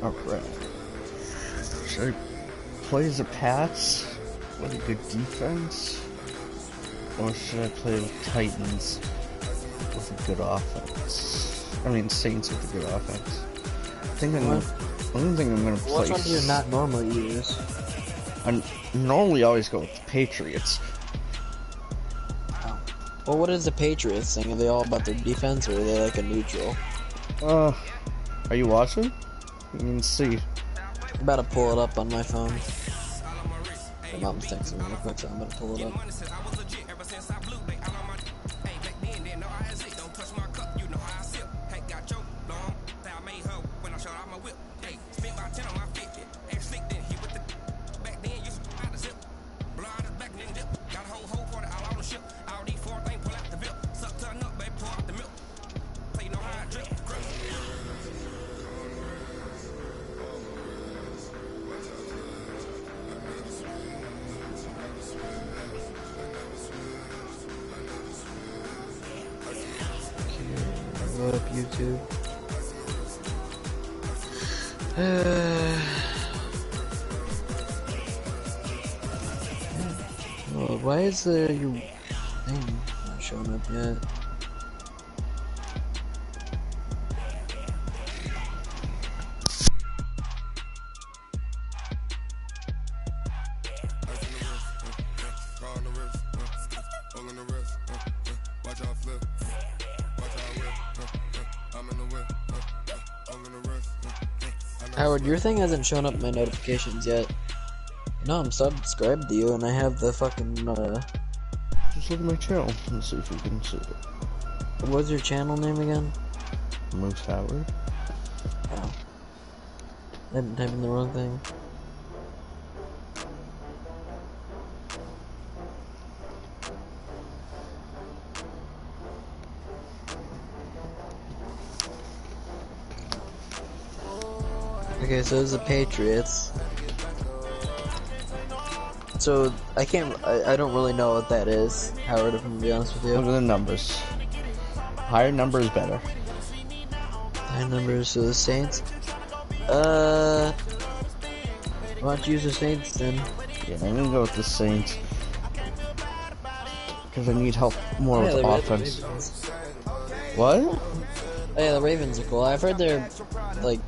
Alright. Should I play as a Pats with a good defense? Or should I play with Titans with a good offense? I mean, Saints with a good offense. I don't think I'm gonna play. Which one do you not normally use? I normally always go with the Patriots. Oh. Well, what is the Patriots thing? Are they all about their defense, or are they like a neutral? Are you watching? You can see. I'm about to pull it up on my phone. My mom's texting me real quick, so I'm about to pull it up. Load up YouTube. Oh, why is your thing not showing up yet? Howard, your thing hasn't shown up in my notifications yet. No, I'm subscribed to you, and I have the fucking, Just look at my channel and see if you can see it. What's your channel name again? Moose Howard. Oh. I didn't type in the wrong thing. Okay, so it's the Patriots. So I don't really know what that is, Howard, if I'm gonna be honest with you. Look at the numbers. Higher number is better. Higher numbers, so the Saints. Why don't you use the Saints then? Yeah, I'm gonna go with the Saints. Because I need help more with offense. What? Oh yeah, the Ravens are cool. I've heard they're, like...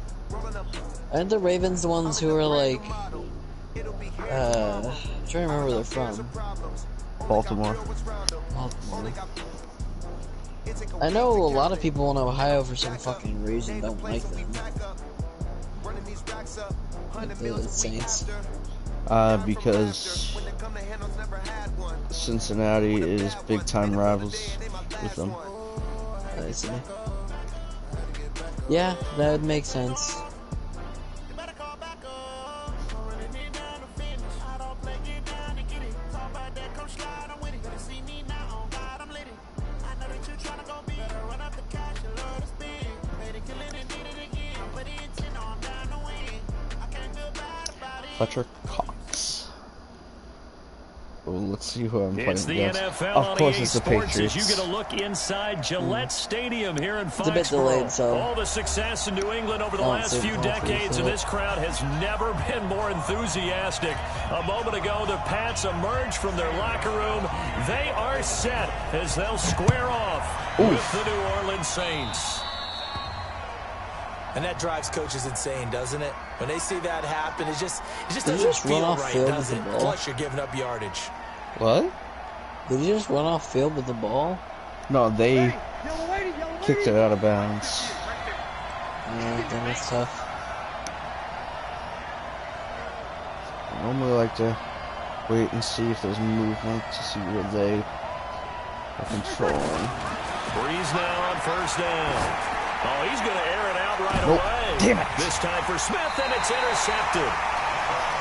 Aren't the Ravens the ones who are like... I'm trying to remember where they're from. Baltimore. Baltimore. I know a lot of people in Ohio for some fucking reason don't like them. Like the Saints. Because Cincinnati is big time rivals with them. I see. Yeah, that would make sense. Fletcher Cox. Well, let's see who I'm playing It's the against. NFL Of course, it's the Sports Patriots. as you get a look inside Gillette Stadium here in Foxborough. It's a bit delayed, so all the success in New England over the last few decades, and this crowd has never been more enthusiastic. A moment ago, the Pats emerged from their locker room. They are set as they'll square off with the New Orleans Saints. And that drives coaches insane, doesn't it? When they see that happen, it just doesn't feel right, does it? Plus, you're giving up yardage. What? Did you just run off field with the ball? No, they kicked it out of bounds. Yeah, then that's tough. I normally like to wait and see if there's movement to see where they are controlling. Breeze now on first down. Oh, he's going to air it out right away. Damn it. This time for Smith, and it's intercepted.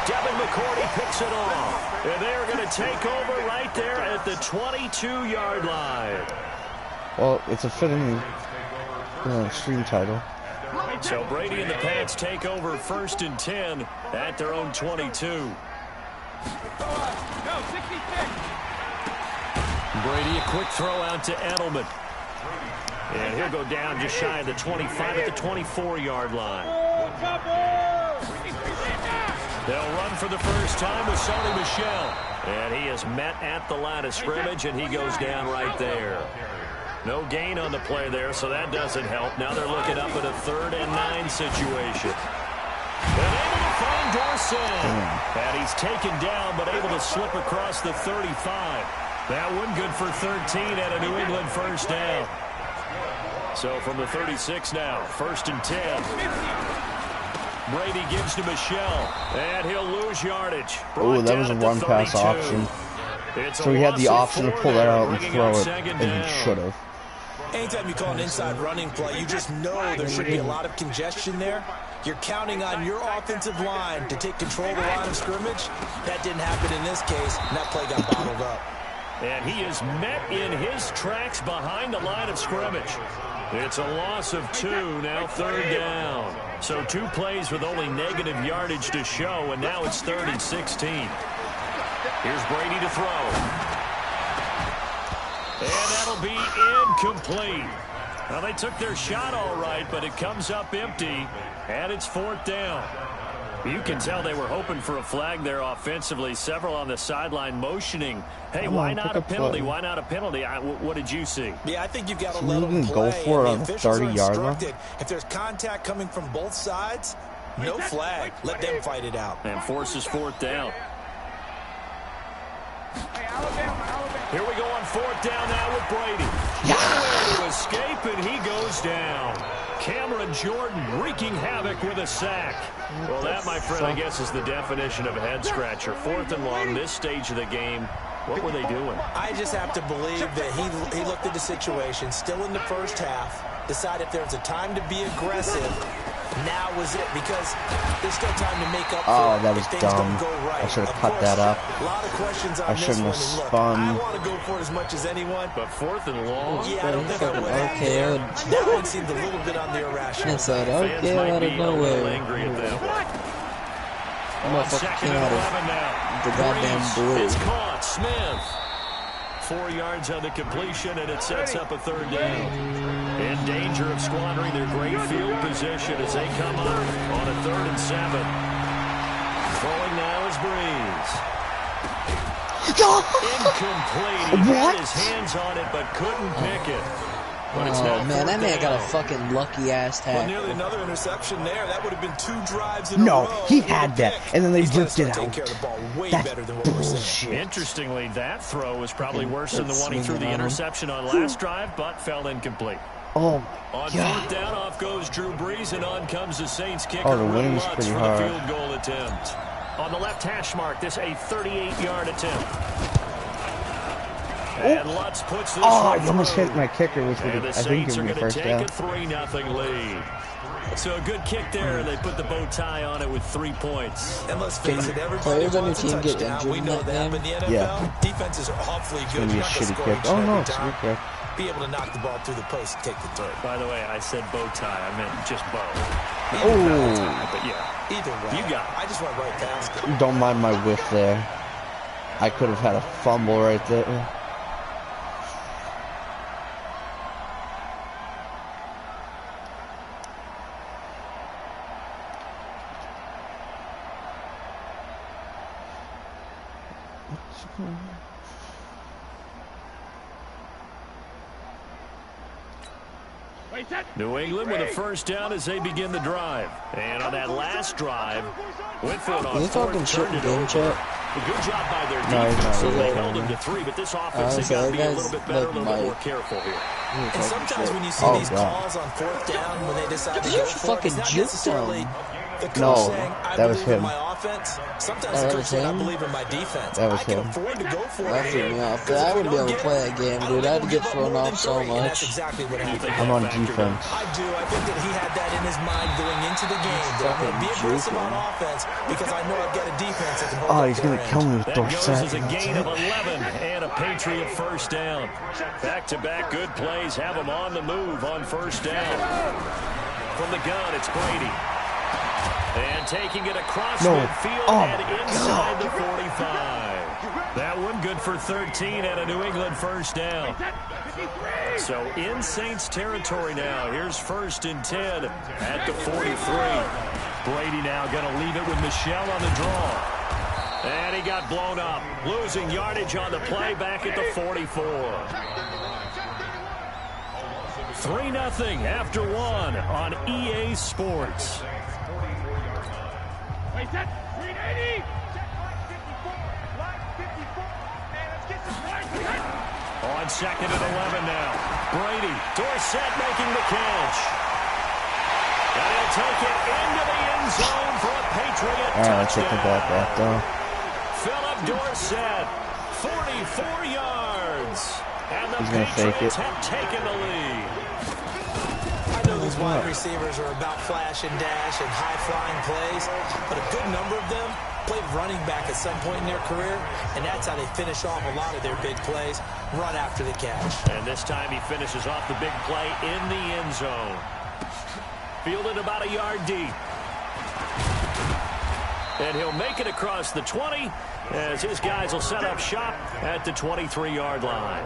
Devin McCourty picks it off. And they're going to take over right there at the 22-yard line. Well, it's a fitting stream title. So Brady and the Pats take over 1st and 10 at their own 22. Brady, a quick throw out to Edelman. And he'll go down just shy of the 25 at the 24-yard line. They'll run for the first time with Sony Michel. And he is met at the line of scrimmage, and he goes down right there. No gain on the play there, so that doesn't help. Now they're looking up at a 3rd and 9 situation. And able to find Dorset. And he's taken down, but able to slip across the 35. That one good for 13 at a New England first down. So from the 36 now, 1st and 10. Brady gives to Michel, and he'll lose yardage. Oh, that was a run-pass option. So he had the option to pull that out and throw it, and he should have. Anytime you call an inside running play, you just know there should be a lot of congestion there. You're counting on your offensive line to take control of the line of scrimmage. That didn't happen in this case, and that play got bottled up. And he is met in his tracks behind the line of scrimmage. It's a loss of 2, now 3rd down. So 2 plays with only negative yardage to show, and now it's 3rd and 16. Here's Brady to throw. And that'll be incomplete. Well, they took their shot all right, but it comes up empty, and it's 4th down. You can tell they were hoping for a flag there offensively. Several on the sideline motioning. Hey, why not a penalty? Why not a penalty? What did you see? Yeah, I think you've got to let them play. Go for it on the 30-yard line. If there's contact coming from both sides, no flag. Let them fight it out. And forces 4th down. Here we go on 4th down now with Brady. Nowhere to escape, and he goes down. Cameron Jordan wreaking havoc with a sack. Well, that, my friend, I guess is the definition of a head-scratcher. 4th and long, this stage of the game. What were they doing? I just have to believe that he looked at the situation, still in the first half, decided if there was a time to be aggressive, now was it, because there's still time to make up for Oh, it that was if things dumb. don't go right. I should have Of cut course, that up. A lot of questions on I this shouldn't one. have And look, spun. I want to go for it as much as anyone, But 4th and long? yeah, I don't think I would have. Okay, That one seemed a little bit on the irrational. inside Fans okay might out be of a little nowhere. angry at that one. Motherfucker came out of the goddamn blue. It's caught. Smith. 4 yards on the completion, and it sets up a 3rd down. In danger of squandering their great field position as they come up on a 3rd and 7. Throwing now is Breeze. Incomplete. He had his hands on it, but couldn't pick it. But it's now Man, that 4th man got a down. fucking lucky-ass Well, nearly tackle. another interception there. That would have been 2 drives in a row. No, he had that, and then they He's gonna ripped it start taking out. care of the ball way That's better than what we're seeing. bullshit. Interestingly, that throw was probably worse than the That's one he threw the swinging on him. interception on last drive, but fell incomplete. Oh, On my 4th God. down, off goes Drew Brees, and on comes the Saints kicker, Oh, the Will wing's Lutz, pretty for hard. the field goal attempt. On the left hash mark, this a 38-yard attempt. And Lutz puts this Oh, one I almost through. hit my kicker, which would And have, the I think, Saints are given me going to first take down. a 3-0 lead. So a good kick there, and they put the bow tie on it with 3 points. And let's face it, everybody players on your wants a team get touchdown. injured We in know that that, game? but in the NFL, Yeah. defenses are awfully It's good. going to be a You're not gonna shitty score kick. each Oh, and no, every it's a time. good kick. Be able to knock the ball through the post and take the throw. By the way, I said bow tie. I meant just bow. Oh, But yeah, Either way, You got it. I just went right past it. don't mind my whiff there. I could have had a fumble right there. New England with a first down as they begin the drive. And on that last drive, Whitfield on Are you talking fourth shit turned in it game over. chat? A good job by their No, he's defense. not So really they talking. held them to 3, but this offense, they so got to that be a guy's little bit better, a like little bit Mike. more careful here. And sometimes when you see Oh, these God. calls on 4th down, when they decide to You go for it, fucking it's not juked necessarily him. the coach No, saying, I that was believe in him. my offense. Sometimes Oh, the that coach was saying, I him? believe in my defense. That was I can him. afford to go for That it threw here. me off. Because I if we wouldn't be don't able to get play it, that game, I dude. don't I'd think get we'll thrown give up more off than so 3, and much. that's exactly what happened. I'm on defense. I do. I think that he had that in his mind going into the game. That I'm going to be Fucking aggressive on juking. offense because I know I've got a defense that can hold Oh, up he's their going to end. kill me with That goes Dorset. as a gain of 11 and a Patriot first down. Back-to-back good plays have them on the move on first down. From the gun, it's Brady. And taking it across No. midfield Oh, and inside the 45. That one good for 13 and a New England first down. So in Saints territory now. Here's 1st and 10 at the 43. Brady now going to leave it with Michel on the draw. And he got blown up. Losing yardage on the play back at the 44. 3-0 after 1 on EA Sports. On 2nd and 11 now. Brady, Dorsett making the catch. And he'll take it into the end zone for a Patriot touchdown. Let's take the ball back, though. Philip Dorsett, 44 yards. And the Patriots have taken the lead. I know these wide receivers are about flash and dash and high-flying plays, but a good number of them played running back at some point in their career, and that's how they finish off a lot of their big plays, run after the catch. And this time he finishes off the big play in the end zone. Fielded about a yard deep. And he'll make it across the 20 as his guys will set up shop at the 23-yard line.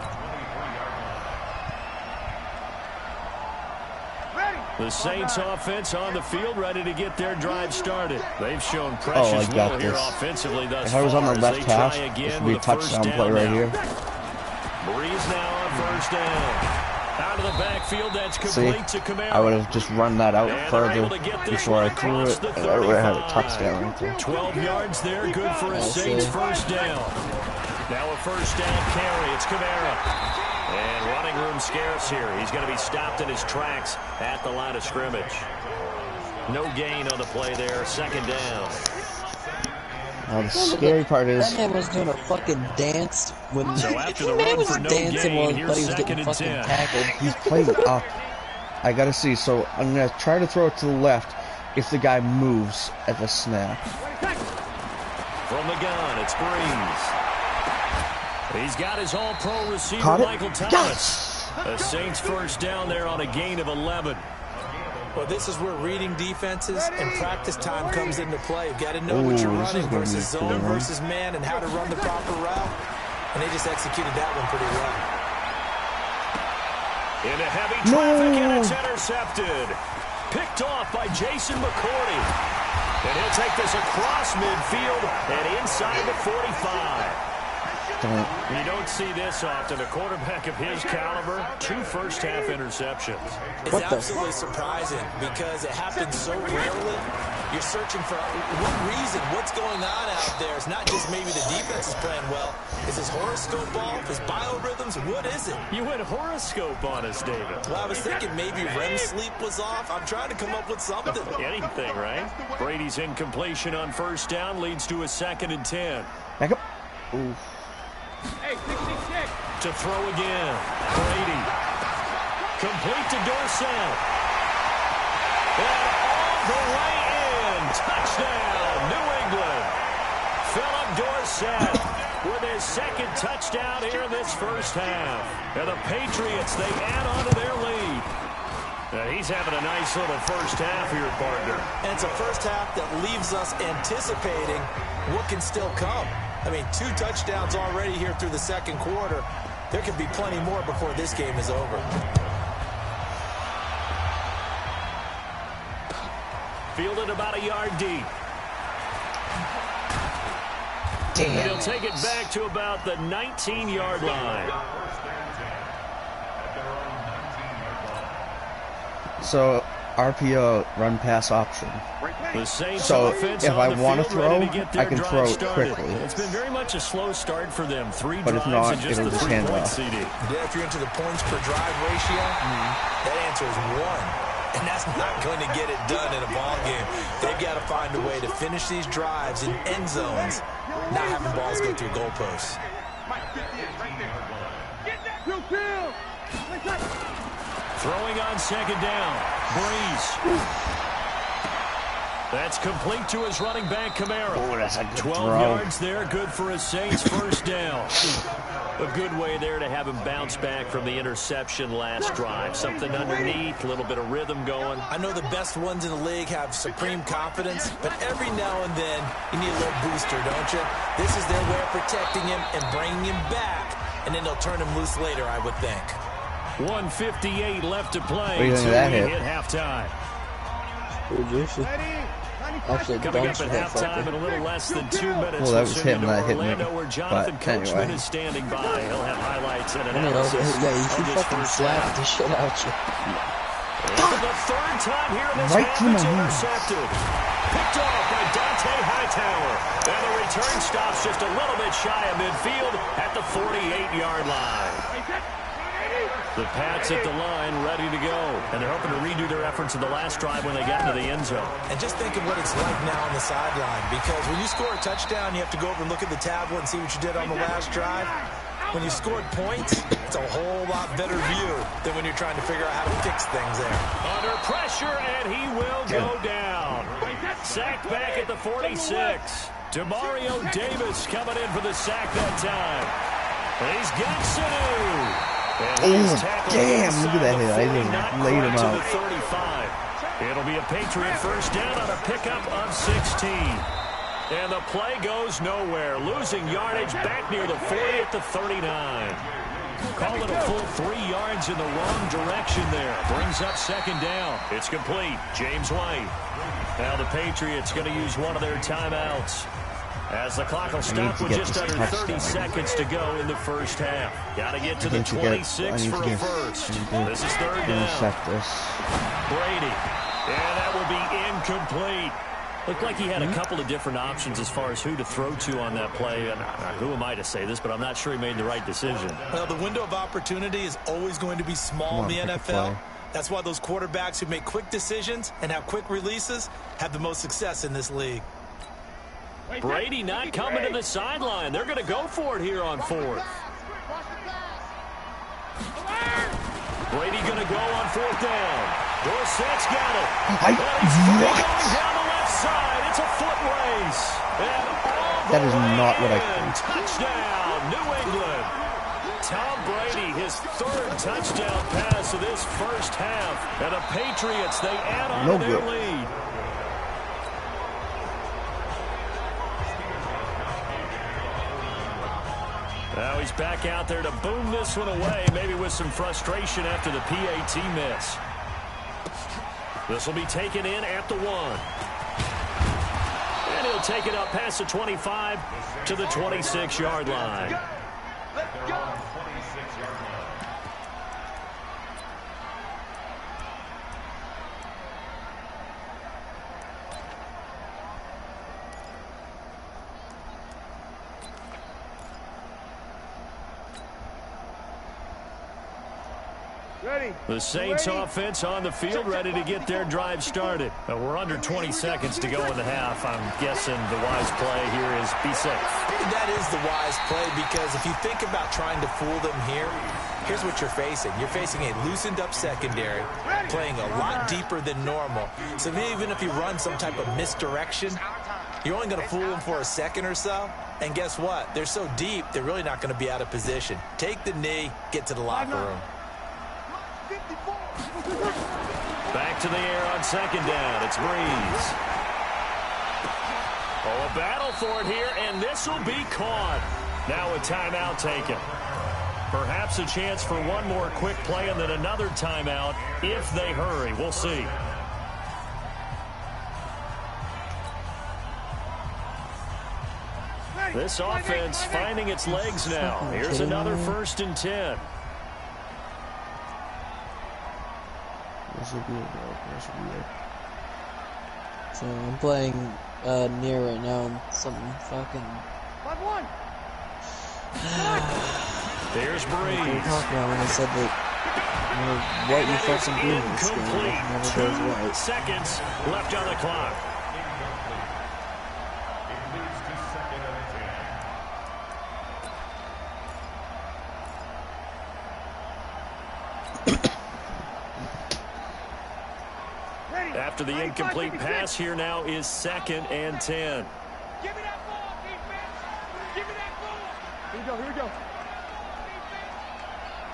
The Saints offense on the field ready to get their drive started. They've shown precious little here offensively thus far. If I was on the left half, this would be a touchdown play right here. Breeze now on 1st down. Out of the backfield, that's complete to Kamara. I would have just run that out further before I threw it, and I would have had a touchdown right there. 12 yards there, good for a Saints 1st down. Now a 1st down carry, it's Kamara. And running room scarce here. He's going to be stopped in his tracks at the line of scrimmage. No gain on the play there, 2nd down. Now the scary part is... That man was doing a fucking dance when so after the run for no gain, here's he was getting 2nd fucking and 10. tackled. He's playing up. I gotta see, so I'm gonna try to throw it to the left if the guy moves at the snap. From the gun, it's Breeze. He's got his all-pro receiver, Michael Thomas. Yes! A Saints 1st down there on a gain of 11. Well, this is where reading defenses and practice time comes into play. You've got to know what you're running versus zone versus man and how to run the proper route. And they just executed that one pretty well. Into heavy traffic, and it's intercepted. Picked off by Jason McCourty. And he'll take this across midfield and inside the 45. You don't see this often. A quarterback of his caliber, 2 first-half interceptions. It's absolutely surprising because it happens so rarely. You're searching for what reason, what's going on out there. It's not just maybe the defense is playing well. Is his horoscope off? His biorhythms? What is it? You went horoscope on us, David. Well, I was thinking maybe REM sleep was off. I'm trying to come up with something. Anything, right? Brady's incompletion on 1st down leads to a 2nd and 10. Back up. Ooh. To throw again. Brady. Complete to Dorsett. And all the way in. Touchdown, New England. Philip Dorsett with his 2nd touchdown here in this 1st half. And the Patriots, they add on to their lead. Now he's having a nice little 1st half here, partner. And it's a 1st half that leaves us anticipating what can still come. I mean, 2 touchdowns already here through the 2nd quarter. There could be plenty more before this game is over. Fielded about a yard deep. Damn. He'll take it back to about the 19-yard line. So, RPO, run pass option. The Saints so offense if I want to throw, I can throw it quickly. It's been very much a slow start for them. 3 but drives if not, and just it'll the just hand 3-point off. CD. Yeah, if you're into the points per drive ratio, that answer is 1. And that's not going to get it done in a ball game. They've got to find a way to finish these drives in end zones, not having balls go through goalposts. Throwing on 2nd down. Breeze. That's complete to his running back, Kamara. Oh, that's a good 12 throw. yards there, good for a Saints 1st down. A good way there to have him bounce back from the interception last drive. Something underneath, a little bit of rhythm going. I know the best ones in the league have supreme confidence, but every now and then you need a little booster, don't you? This is their way of protecting him and bringing him back, and then they'll turn him loose later, I would think. 1:58 left to play. What do you think of that hit? Hit halftime. Actually, coming up at halftime in a little less than 2 minutes. Well, that was him that hit me. Where Jonathan But Coachman anyway. is standing by. He'll have highlights and Yeah, you analysis. should fucking slap the shit out you. For the third time here in this Right half, through it's my knees. intercepted. Picked off by Dante Hightower. And the return stops just a little bit shy of midfield at the 48-yard line. The Pats at the line, ready to go. And they're hoping to redo their efforts in the last drive when they got into the end zone. And just think of what it's like now on the sideline, because when you score a touchdown, you have to go over and look at the tablet and see what you did on the last drive. When you scored points, it's a whole lot better view than when you're trying to figure out how to fix things there. Under pressure, and he will go down. Sacked back at the 46. Demario Davis coming in for the sack that time. And he's got Sanu. Oh, damn, look at that hit. I just laid him out. 35. It'll be a Patriot first down on a pickup of 16. And the play goes nowhere. Losing yardage back near the 40 at the 39. Call it a full 3 yards in the wrong direction there. Brings up second down. It's complete. James White. Now the Patriots going to use one of their timeouts, as the clock will stop with just under 30 seconds to go in the first half. Got to get to the 26 for a first. This is third down. Brady. And that will be incomplete. Looked like he had a couple of different options as far as who to throw to on that play. And who am I to say this, but I'm not sure he made the right decision. Well, the window of opportunity is always going to be small in the NFL. That's why those quarterbacks who make quick decisions and have quick releases have the most success in this league. Brady not coming to the sideline. They're going to go for it here on fourth. Brady going to go on fourth down. Dorsett's got it. Down the left side. It's a foot race. That is not what I think. Touchdown, New England. Tom Brady, his third touchdown pass of this first half. And the Patriots, they add on to their lead. Now he's back out there to boom this one away, maybe with some frustration after the PAT miss. This will be taken in at the 1. And he'll take it up past the 25 to the 26-yard line. Let's go. The Saints offense on the field, ready to get their drive started. We're under 20 seconds to go in the half. I'm guessing the wise play here is be safe. That is the wise play, because if you think about trying to fool them here, here's what you're facing. You're facing a loosened up secondary, playing a lot deeper than normal. So even if you run some type of misdirection, you're only going to fool them for a second or so. And guess what? They're so deep, they're really not going to be out of position. Take the knee, get to the locker room. Back to the air on second down. It's Breeze. Oh, a battle for it here, and this will be caught. Now a timeout taken. Perhaps a chance for one more quick play and then another timeout if they hurry. We'll see. This offense finding its legs now. Here's another 1st and 10. So I'm playing near right now, and something fucking. There's Breeze. What talking about when I said that? What you fucking do in this game? It never goes right. 2 seconds left on the clock. After the incomplete pass, here now is 2nd and 10. Give me that ball, defense. Give me that ball. Here we go.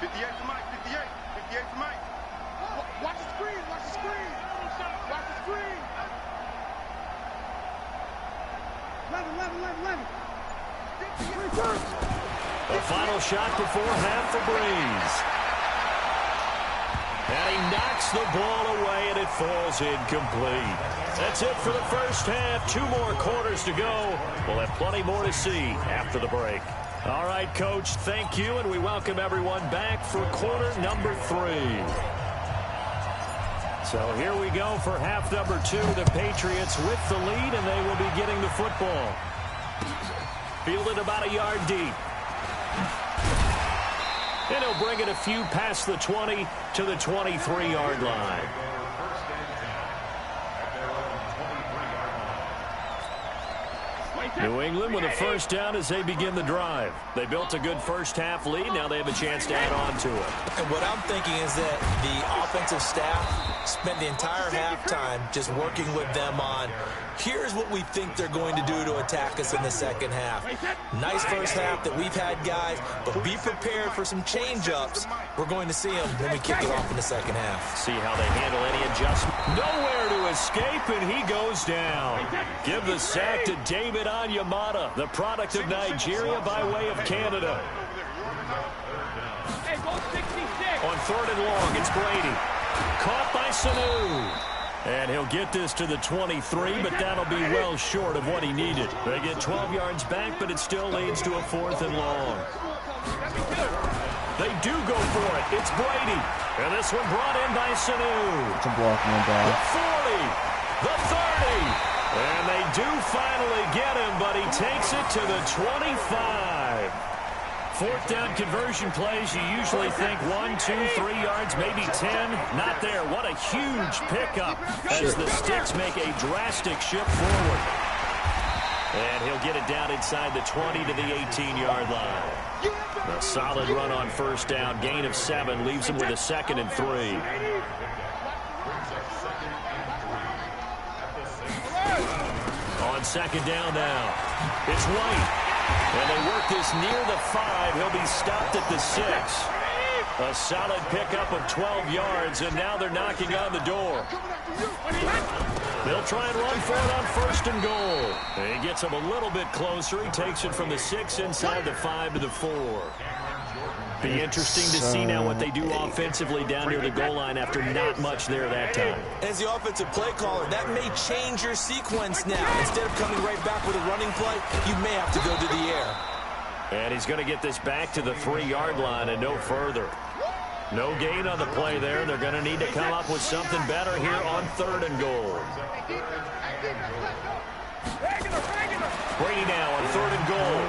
58 to Mike, 58 to Mike. Watch the screen, watch the screen. Watch the screen. 11. The final shot before half for Breeze. And he knocks the ball away, and it falls incomplete. That's it for the first half. 2 more quarters to go. We'll have plenty more to see after the break. All right, Coach, thank you, and we welcome everyone back for quarter number 3. So here we go for half number 2. The Patriots with the lead, and they will be getting the football. Fielded about a yard deep. And he'll bring it a few past the 20 to the 23-yard line. New England with a first down as they begin the drive. They built a good first half lead. Now they have a chance to add on to it. And what I'm thinking is that the offensive staff spent the entire halftime just working with them on, here's what we think they're going to do to attack us in the second half. Nice first half that we've had, guys, but be prepared for some change-ups. We're going to see them when we kick it off in the second half. See how they handle any adjustment. Nowhere to escape, and he goes down. Give the sack to David Onyemata, the product of Nigeria by way of Canada. On 3rd and long, it's Brady. Caught by Sanu. And he'll get this to the 23, but that'll be well short of what he needed. They get 12 yards back, but it still leads to a 4th and long. They do go for it. It's Brady. And this one brought in by Sanu. It's a block, no ball. The 40. The 30. And they do finally get him, but he takes it to the 25. 4th down conversion plays, you usually think 1, 2, 3 yards, maybe 10. Not there. What a huge pickup as the Sticks make a drastic shift forward. And he'll get it down inside the 20 to the 18-yard line. A solid run on first down. Gain of 7 leaves him with a 2nd and 3. On 2nd down now. It's White. And they work this near the 5. He'll be stopped at the 6. A solid pickup of 12 yards, and now they're knocking on the door. They'll try and run for it on 1st and goal. And he gets him a little bit closer. He takes it from the 6 inside the 5 to the 4. Be interesting to see now what they do offensively down near the goal line after not much there that time. As the offensive play caller, that may change your sequence now. Instead of coming right back with a running play, you may have to go to the air. And he's going to get this back to the 3-yard line and no further. No gain on the play there. They're going to need to come up with something better here on 3rd and goal. Brady now on 3rd and goal.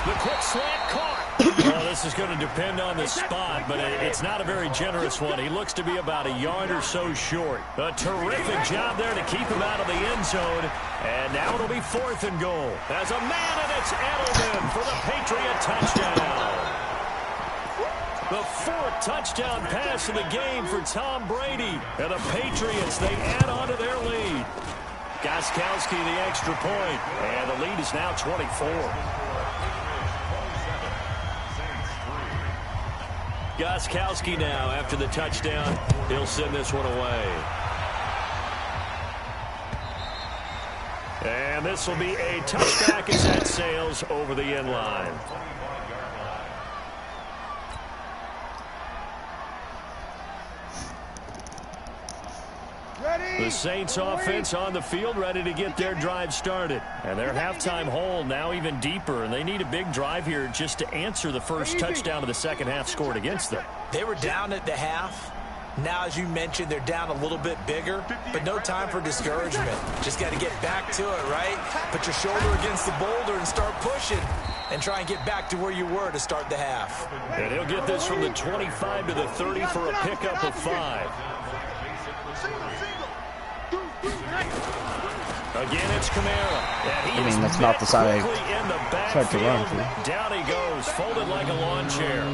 The quick slant caught. Well, this is going to depend on the spot, but it's not a very generous one. He looks to be about a yard or so short. A terrific job there to keep him out of the end zone. And now it'll be 4th and goal. As a man, and it's Edelman for the Patriot touchdown. The 4th touchdown pass of the game for Tom Brady. And the Patriots, they add on to their lead. Gostkowski the extra point. And the lead is now 24. Gostkowski now, after the touchdown, he'll send this one away. And this will be a touchback as that sails over the end line. The Saints offense on the field, ready to get their drive started. And their halftime hole now even deeper, and they need a big drive here just to answer the first touchdown of the second half scored against them. They were down at the half. Now, as you mentioned, they're down a little bit bigger, but no time for discouragement. Just got to get back to it, right? Put your shoulder against the boulder and start pushing and try and get back to where you were to start the half. And he'll get this from the 25 to the 30 for a pickup of 5. Again, it's Kamara. I mean, that's not the side I tried to run to. Down he goes, folded like a lawn chair.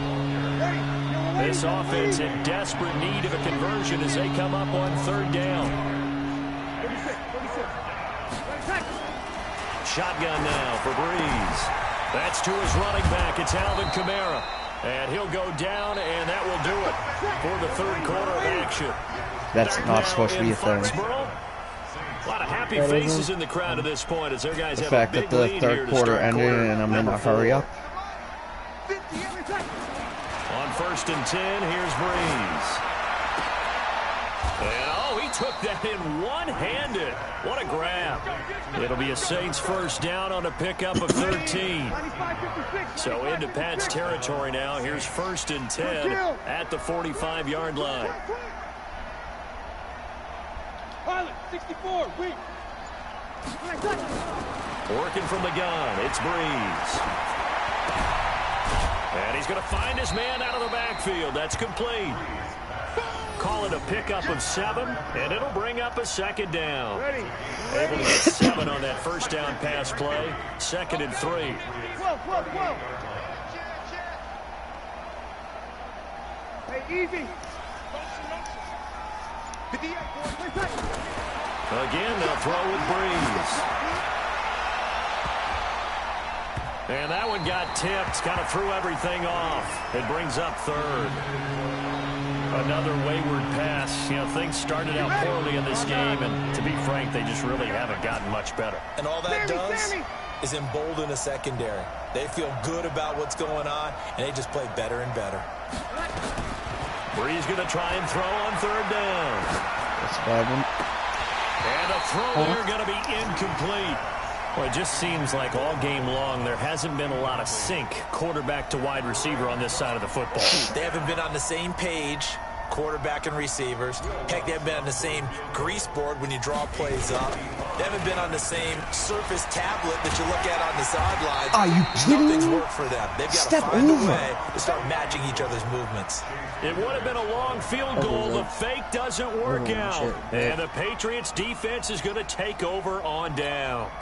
This offense in desperate need of a conversion as they come up on 3rd down. Shotgun now for Breeze. That's to his running back. It's Alvin Kamara. And he'll go down, and that will do it for the 3rd quarter of action. That's not supposed to be a thing. A lot of happy faces in the crowd at this point as their guys the have fact a big that the lead 3rd here to quarter start ended and I'm in a hurry up. On 1st and 10. Here's Breeze. And, oh, he took that in one-handed. What a grab. It'll be a Saints 1st down on a pickup of 13. So into Pat's territory now. Here's 1st and 10 at the 45-yard line. Pilot, 64, wait. Working from the gun, it's Breeze. And he's going to find his man out of the backfield. That's complete. Call it a pickup of 7, and it'll bring up a 2nd down. Able to get 7 on that 1st down pass play. 2nd and 3. Whoa. Hey, easy. Again, they'll throw with Breeze. And that one got tipped, kind of threw everything off. It brings up 3rd. Another wayward pass. You know, things started out poorly in this game, and to be frank, they just really haven't gotten much better. And all that does is embolden a secondary. They feel good about what's going on, and they just play better and better. Breeze going to try and throw on 3rd down. That's a bad one. And a throw there going to be incomplete. Well, it just seems like all game long there hasn't been a lot of sync quarterback to wide receiver on this side of the football. They haven't been on the same page, quarterback and receivers. Heck, they haven't been on the same grease board when you draw plays up. They haven't been on the same surface tablet that you look at on the sidelines. Are you kidding Nothing's me? worked for them. They've got Step to find over. a way to start matching each other's movements. It would have been a long field goal. The fake doesn't work out. And the Patriots defense is going to take over on downs.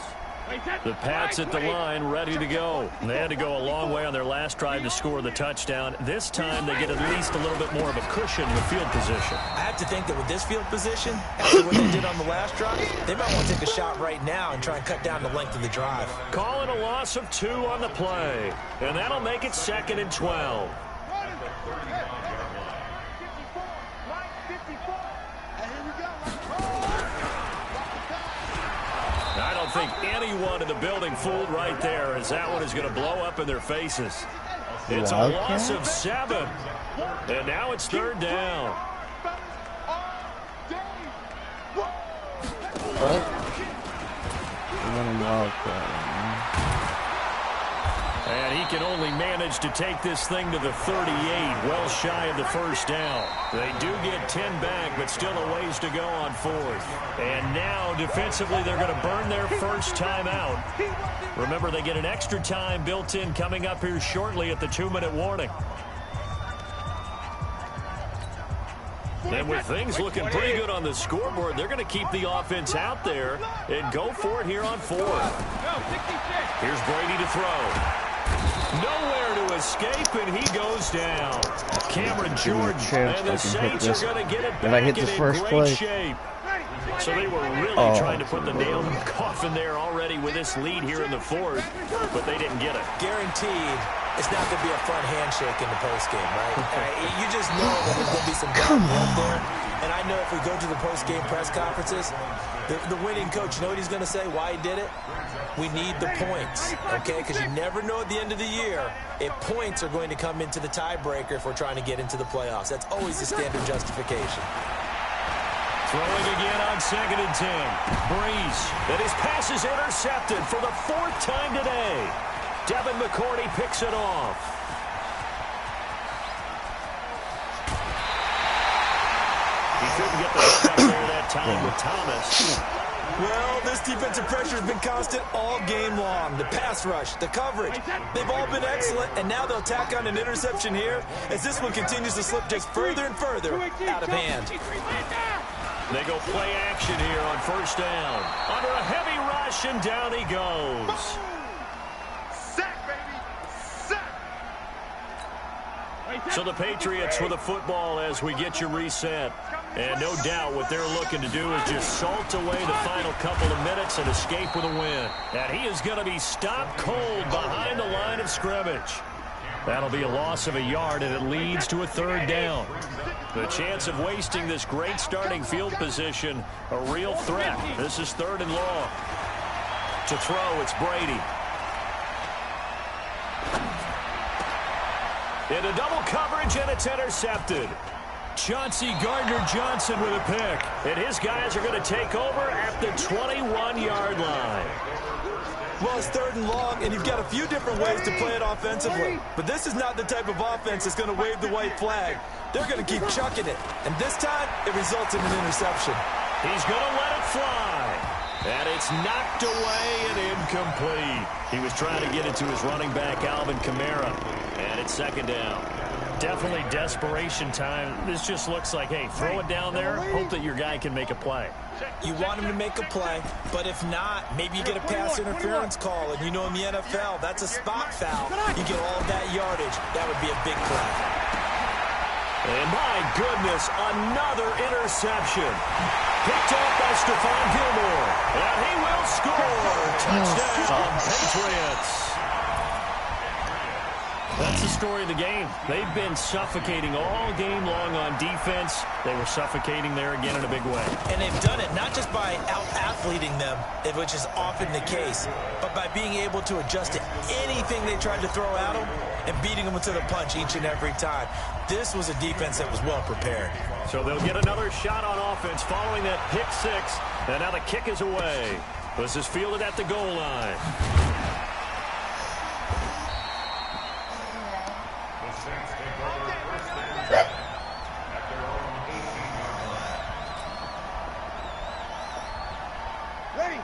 The Pats at the line, ready to go. They had to go a long way on their last drive to score the touchdown. This time, they get at least a little bit more of a cushion with field position. I have to think that with this field position, after what they did on the last drive, they might want to take a shot right now and try and cut down the length of the drive. Calling a loss of 2 on the play. And that'll make it 2nd and 12. I don't think anyone in the building fooled right there, as that one is going to blow up in their faces. It's a loss of 7. And now it's 3rd down. And he can only manage to take this thing to the 38, well shy of the 1st down. They do get 10 back, but still a ways to go on 4th. And now, defensively, they're going to burn their first time out. Remember, they get an extra time built in coming up here shortly at the 2-minute warning. And with things looking pretty good on the scoreboard, they're going to keep the offense out there and go for it here on 4th. Here's Brady to throw. Nowhere to escape, and he goes down. Cameron Jordan and the Saints are going to get it back in great shape. So they were really trying to put the nail in the coffin there already with this lead here in the 4th, but they didn't get it. Guaranteed, it's not going to be a front handshake in the postgame, right? You just know that there's going to be some bad blood there. And I know if we go to the postgame press conferences, the winning coach, you know what he's going to say, why he did it? We need the points, okay? Because you never know at the end of the year if points are going to come into the tiebreaker if we're trying to get into the playoffs. That's always the standard justification. Throwing again on 2nd and 10. Breeze. And his pass is intercepted for the 4th time today. Devin McCourty picks it off. He couldn't get the hook up there that time with Thomas. Well, this defensive pressure has been constant all game long. The pass rush, the coverage, they've all been excellent, and now they'll tack on an interception here as this one continues to slip just further and further out of hand. They go play action here on 1st down. Under a heavy rush, and down he goes. Sack, baby. Sack. So the Patriots with the football as we get you reset. And no doubt what they're looking to do is just salt away the final couple of minutes and escape with a win. And he is going to be stopped cold behind the line of scrimmage. That'll be a loss of a yard, and it leads to a 3rd down. The chance of wasting this great starting field position, a real threat. This is 3rd and long. To throw, it's Brady. Into double coverage, and it's intercepted. Chauncey Gardner-Johnson with a pick. And his guys are going to take over at the 21-yard line. Well, it's 3rd and long, and you've got a few different ways to play it offensively. But this is not the type of offense that's going to wave the white flag. They're going to keep chucking it. And this time, it results in an interception. He's going to let it fly. And it's knocked away and incomplete. He was trying to get it to his running back, Alvin Kamara. And it's 2nd down. Definitely desperation time. This just looks like, hey, throw it down there, hope that your guy can make a play. You want him to make a play, but if not, maybe you get a pass interference call. And you know in the NFL, that's a spot foul. You get all of that yardage. That would be a big play. And my goodness, another interception. Picked up by Stephon Gilmore. And he will score. Touchdown, Patriots. That's the story of the game. They've been suffocating all game long on defense. They were suffocating there again in a big way. And they've done it not just by out-athleting them, which is often the case, but by being able to adjust to anything they tried to throw at them and beating them to the punch each and every time. This was a defense that was well prepared. So they'll get another shot on offense following that pick 6. And now the kick is away. This is fielded at the goal line.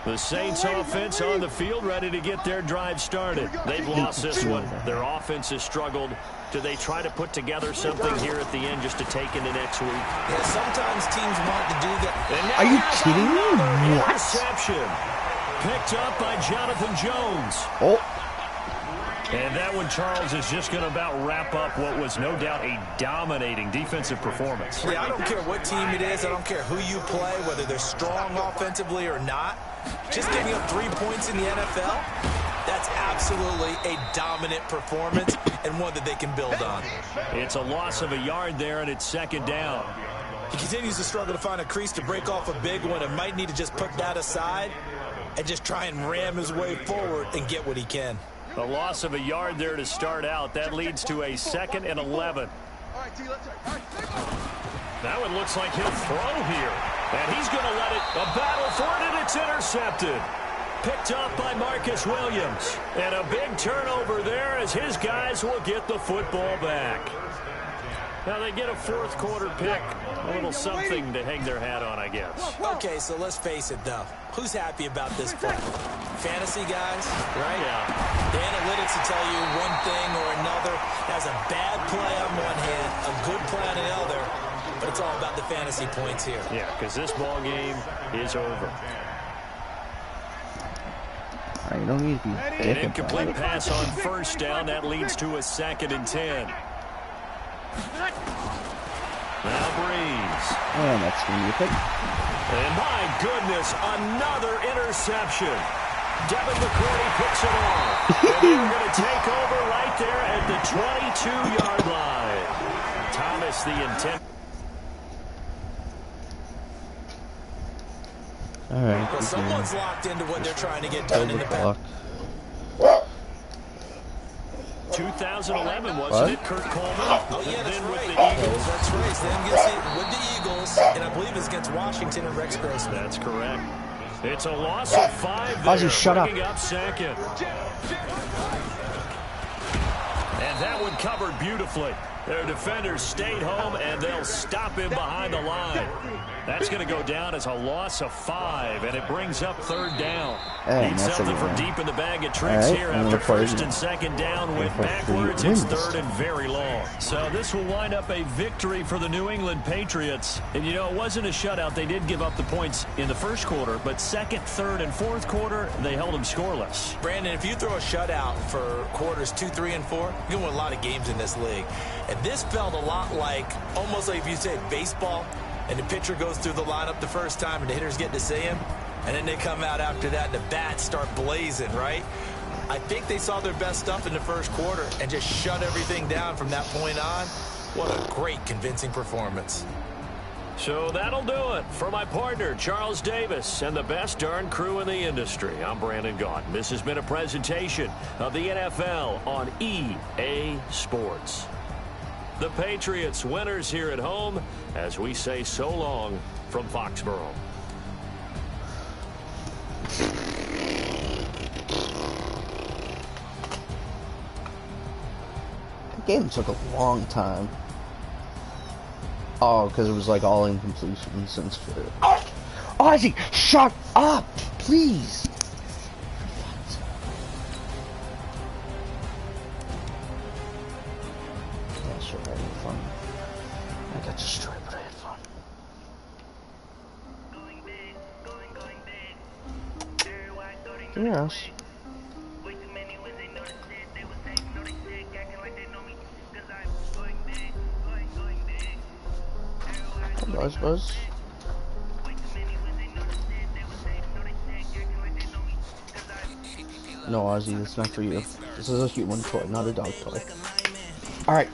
The Saints offense on the field, ready to get their drive started. They've lost this one. Their offense has struggled. Do they try to put together something here at the end just to take into next week? Yeah, sometimes teams want to do that. Are you kidding me? What? Interception. Picked up by Jonathan Jones. Oh. And that one, Charles, is just going to about wrap up what was no doubt a dominating defensive performance. Yeah, I don't care what team it is. I don't care who you play, whether they're strong offensively or not. Just giving up 3 points in the NFL, that's absolutely a dominant performance and one that they can build on. It's a loss of a yard there, and it's 2nd down. He continues to struggle to find a crease to break off a big one and might need to just put that aside and just try and ram his way forward and get what he can. A loss of a yard there to start out. That leads to a 2nd and 11. That one looks like he'll throw here. And he's going to let it, a battle for it, and it's intercepted. Picked up by Marcus Williams. And a big turnover there as his guys will get the football back. Now they get a 4th quarter pick. A little something to hang their hat on, I guess. Okay, so let's face it, though. Who's happy about this play? Fantasy guys, right? Yeah. The analytics will tell you one thing or another. Has a bad play on one hand, a good play on another, but it's all about the fantasy points here. Yeah, because this ball game is over. You don't need to be An incomplete pass on 1st down. That leads to a 2nd and 10. Now Breeze. And that's going to be a pick. And my goodness, another interception. Devin McCourty picks it off. And they're going to take over right there at the 22-yard line. Thomas, the intent. All right. Well, someone's locked into what they're trying to get done in the back. 2011, wasn't it, Kurt Coleman? Oh, yeah, that's then right. with the Eagles. That's right. Then gets it with the Eagles, and I believe it's against Washington and Rex Grossman. That's correct. It's a loss of 5 there. Ozzy, shut up. Bringing up 2nd. And that one covered beautifully. Their defenders stayed home, and they'll stop him behind the line. That's going to go down as a loss of 5, and it brings up 3rd down. Need something from deep in the bag of tricks here after 1st and 2nd down. Went backwards. It's 3rd and very long. So this will wind up a victory for the New England Patriots. And, you know, it wasn't a shutout. They did give up the points in the 1st quarter, but 2nd, 3rd, and 4th quarter, they held them scoreless. Brandon, if you throw a shutout for quarters 2, 3, and 4, you can win a lot of games in this league. And this felt a lot like, almost like if you say baseball, and the pitcher goes through the lineup the first time and the hitters get to see him, and then they come out after that and the bats start blazing, right? I think they saw their best stuff in the 1st quarter and just shut everything down from that point on. What a great, convincing performance. So that'll do it for my partner, Charles Davis, and the best darn crew in the industry. I'm Brandon Gaudin. This has been a presentation of the NFL on EA Sports. The Patriots winners here at home as we say so long from Foxborough. The game took a long time. Oh, because it was like all incompletion since. Oh, Ozzy, shut up, please. Yeah, sure, I had fun. I got destroyed, but I had fun. Yes. Buzz. No, Ozzy, that's not for you. This is a human toy, not a dog toy. Alright.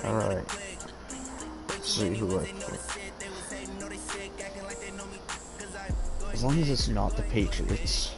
Alright. Let's see who I put. As long as it's not the Patriots.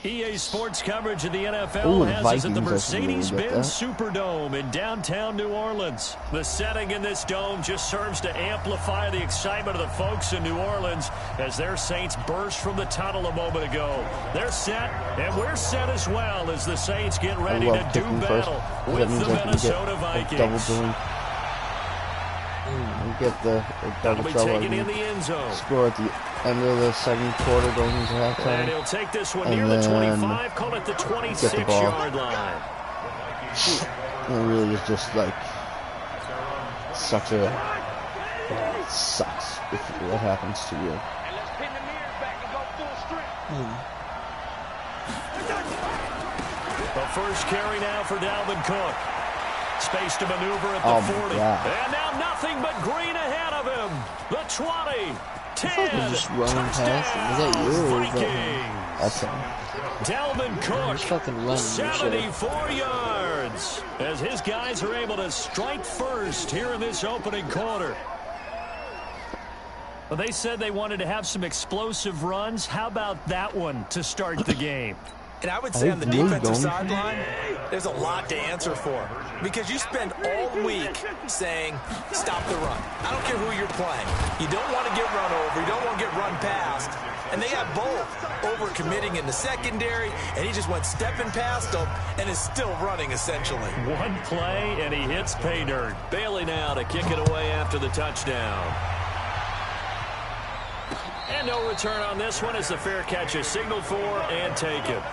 EA Sports coverage of the NFL has us at the Mercedes-Benz Superdome in downtown New Orleans. The setting in this dome just serves to amplify the excitement of the folks in New Orleans as their Saints burst from the tunnel a moment ago. They're set, and we're set as well as the Saints get ready to do battle with the Minnesota Vikings. Get the double trouble score at the end of the second quarter going into halftime. And he'll take this one near the 25, call it the 26-yard line. It really is just like such a it sucks if what happens to you. The first carry now for Dalvin Cook. Space to maneuver at the 40. And now nothing but green ahead of him. The 20, 10, just running past him. Is that you or is that him? That's him. Dalvin Cook, fucking running 74 yards. As his guys are able to strike first here in this opening quarter. Well, they said they wanted to have some explosive runs. How about that one to start the game? And I would say on the defensive sideline, there's a lot to answer for. Because you spend all week saying, stop the run. I don't care who you're playing. You don't want to get run over. You don't want to get run past. And they got both over-committing in the secondary, and he just went stepping past them and is still running, essentially. One play, and he hits pay dirt. Bailey now to kick it away after the touchdown. And no return on this one as the fair catch is signaled for and taken.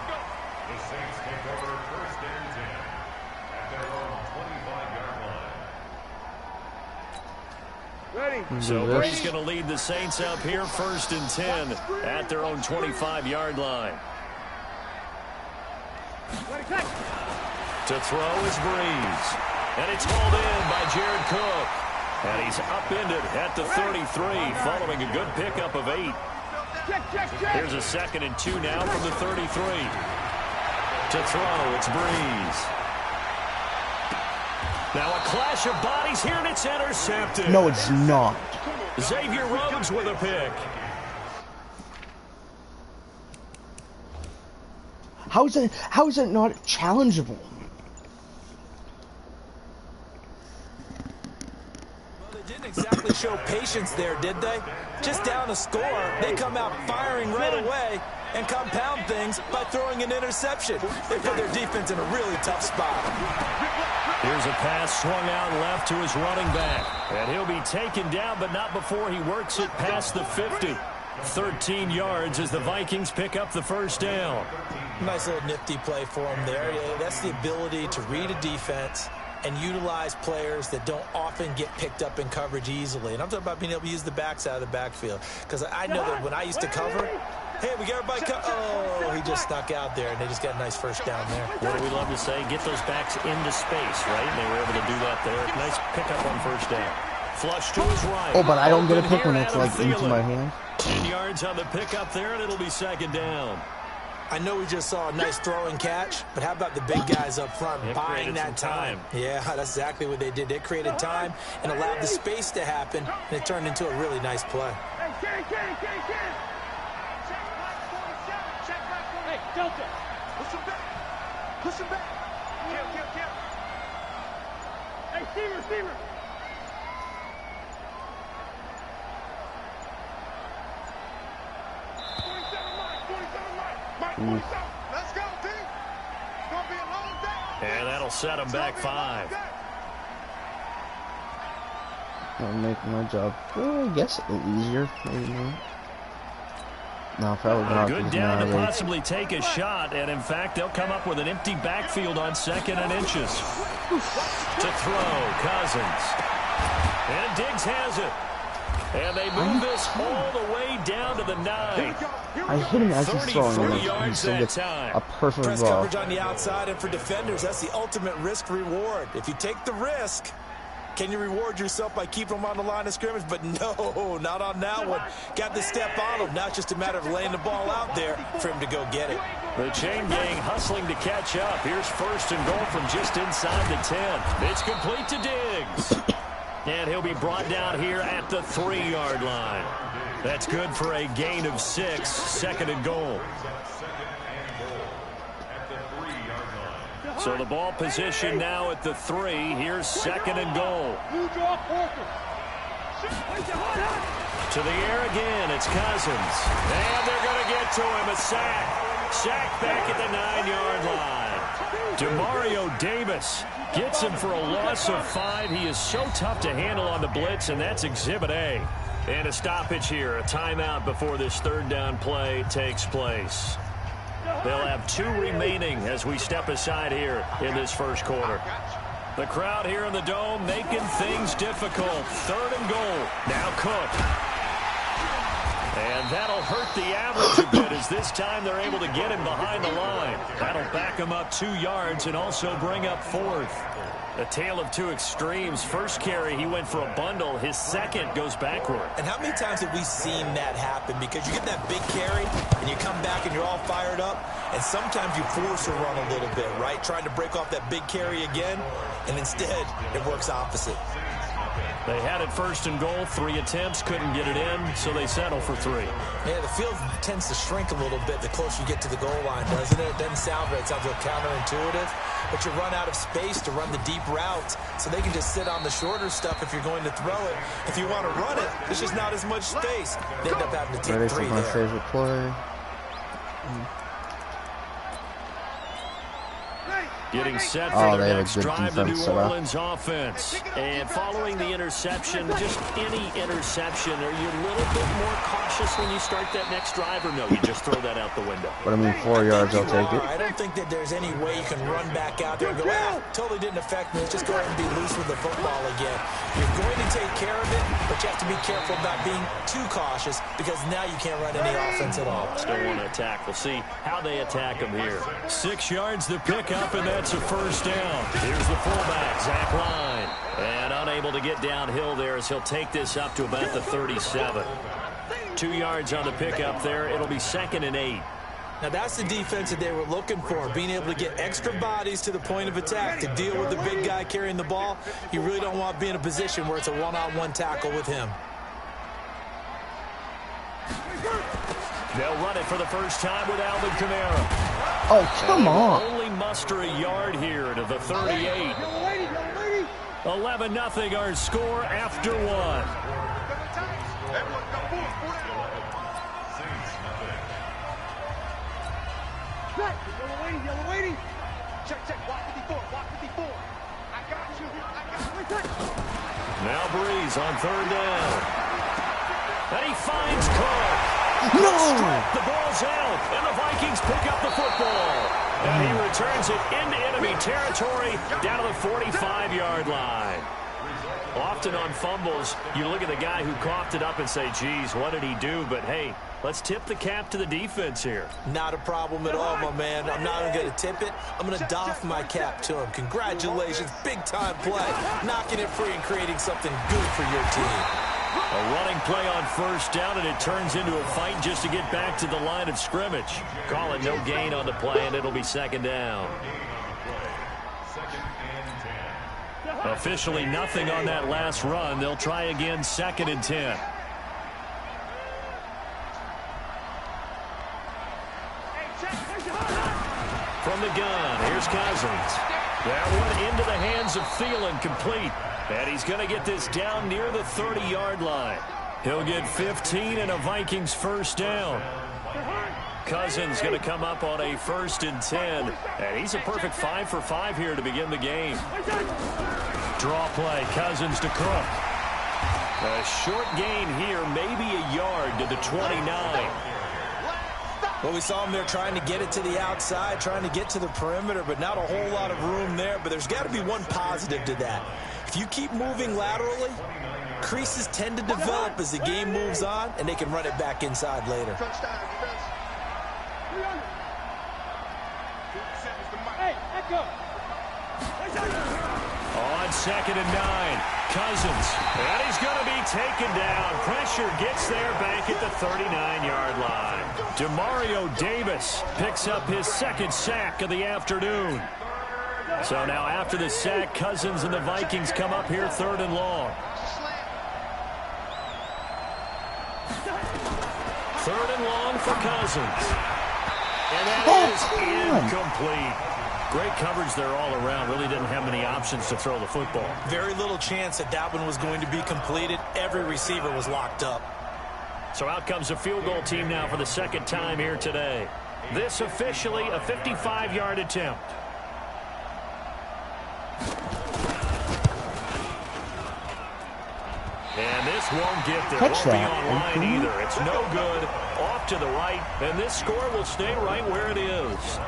So Brady's going to lead the Saints up here 1st and 10 at their own 25-yard line. To throw is Breeze. And it's hauled in by Jared Cook. And he's upended at the 33 following a good pickup of 8. Here's a 2nd and 2 now from the 33. To throw, it's Breeze. Now a clash of bodies here, and it's intercepted. No, it's not. Xavier Rhodes with a pick. How is it not challengeable? Well, they didn't exactly show patience there, did they? Just down a score, they come out firing right away and compound things by throwing an interception. They put their defense in a really tough spot. Here's a pass swung out left to his running back. And he'll be taken down, but not before he works it past the 50. 13 yards as the Vikings pick up the first down. Nice little nifty play for him there. Yeah, that's the ability to read a defense and utilize players that don't often get picked up in coverage easily. And I'm talking about being able to use the backs out of the backfield. Because I know that when I used to cover, hey, we got everybody oh, he just snuck out there, and they just got a nice first down there. What do we love to say? Get those backs into space, right? And they were able to do that there. Nice pickup on first down. Flush to his right. Oh, but I don't get a pick when it's like into my hand. 10 yards on the pickup there, and it'll be second down. I know we just saw a nice throw and catch, but how about the big guys up front buying that time? Yeah, that's exactly what they did. They created time and allowed the space to happen, and it turned into a really nice play. Hey, Delta, push him back. Push him back. Kill. Hey, Steamer. 27 Mike. Let's go, team. It's going to be a long day. And that'll set him back 5. That'll make my job, well, I guess, a little easier. Maybe not. No, probably not. Good down to possibly take a shot, and in fact, they'll come up with an empty backfield on 2nd and inches. To throw, Cousins. And Diggs has it. And they move this all the way down to the 9. I hit him as he's throwing, and he still gets a perfect Press ball. coverage on the outside, and for defenders, that's the ultimate risk-reward. If you take the risk, can you reward yourself by keeping them on the line of scrimmage? But no, not on that one. Got to step on him. Now it's just a matter of laying the ball out there for him to go get it. The chain gang hustling to catch up. Here's 1st and goal from just inside the 10. It's complete to Diggs. And he'll be brought down here at the 3-yard line. That's good for a gain of 6. 2nd and goal. So the ball position now at the 3. Here's 2nd and goal. To the air again. It's Cousins. And they're going to get to him. A sack. Sack back at the 9-yard line. Demario Davis gets him for a loss of 5. He is so tough to handle on the blitz, and that's Exhibit A. And a stoppage here. A timeout before this 3rd down play takes place. They'll have 2 remaining as we step aside here in this first quarter. The crowd here in the Dome making things difficult. 3rd and goal. Now Cook. And that'll hurt the average a bit as this time they're able to get him behind the line. That'll back him up 2 yards and also bring up 4th. A tale of 2 extremes. First carry, he went for a bundle. His second goes backward. And how many times have we seen that happen? Because you get that big carry, and you come back and you're all fired up, and sometimes you force a run a little bit, right? Trying to break off that big carry again, and instead it works opposite. They had it 1st and goal. 3 attempts, couldn't get it in, so they settle for 3. Yeah, the field tends to shrink a little bit the closer you get to the goal line, doesn't it? It doesn't sound right. It sounds a little counterintuitive. But you run out of space to run the deep routes, so they can just sit on the shorter stuff if you're going to throw it. If you want to run it, there's just not as much space. They end up having to take 3 there. My favorite play. Getting set for their next good drive, the New defense Orleans offense. And following the interception, just any interception, are you a little bit more cautious when you start that next drive, or no, you just throw that out the window? But I mean, 4 yards, I'll take it. I don't think that there's any way you can run back out there and go, totally didn't affect me. Let's just go ahead and be loose with the football again. You're going to take care of it, but you have to be careful about being too cautious because now you can't run any offense at all. Still want to attack. We'll see how they attack him here. 6 yards to pick up, and that's a first down. Here's the fullback, Zach Line. And unable to get downhill there as he'll take this up to about the 37. 2 yards on the pickup there. It'll be 2nd and 8. Now that's the defense that they were looking for, being able to get extra bodies to the point of attack to deal with the big guy carrying the ball. You really don't want to be in a position where it's a one-on-one tackle with him. They'll run it for the first time with Alvin Kamara. Oh, come on. Only muster a yard here to the 38. 11-0 our score after 1. Yellow waiting. Check. Block 54. I got Cousins on 3rd down. And he finds Cook. No! The ball's out, and the Vikings pick up the football. And he returns it into enemy territory down to the 45-yard line. Often on fumbles, you look at the guy who coughed it up and say, geez, what did he do? But, hey, let's tip the cap to the defense here. Not a problem at all, my man. I'm not even going to tip it. I'm going to doff my cap to him. Congratulations, big-time play. Knocking it free and creating something good for your team. A running play on 1st down, and it turns into a fight just to get back to the line of scrimmage. Call it no gain on the play, and it'll be 2nd down. Officially nothing on that last run. They'll try again 2nd and 10. From the gun, here's Cousins. That one into the hands of Thielen, complete. And he's going to get this down near the 30-yard line. He'll get 15 and a Vikings 1st down. Cousins going to come up on a 1st and 10. And he's a perfect 5 for 5 here to begin the game. Draw play, Cousins to Cook. A short gain here, maybe a yard to the 29. Well, we saw him there trying to get it to the outside, trying to get to the perimeter, but not a whole lot of room there. But there's got to be one positive to that. If you keep moving laterally, creases tend to develop as the game moves on, and they can run it back inside later. On 2nd and 9, Cousins, and he's going to be taken down. Pressure gets there back at the 39-yard line. Demario Davis picks up his 2nd sack of the afternoon. So now after the sack, Cousins and the Vikings come up here 3rd and long. 3rd and long for Cousins. And that is incomplete. Great coverage there all around. Really didn't have many options to throw the football. Very little chance that that one was going to be completed. Every receiver was locked up. So out comes a field goal team now for the 2nd time here today. This officially a 55-yard attempt. And this won't get there. Won't be online either. It's no good. Off to the right. And this score will stay right where it is.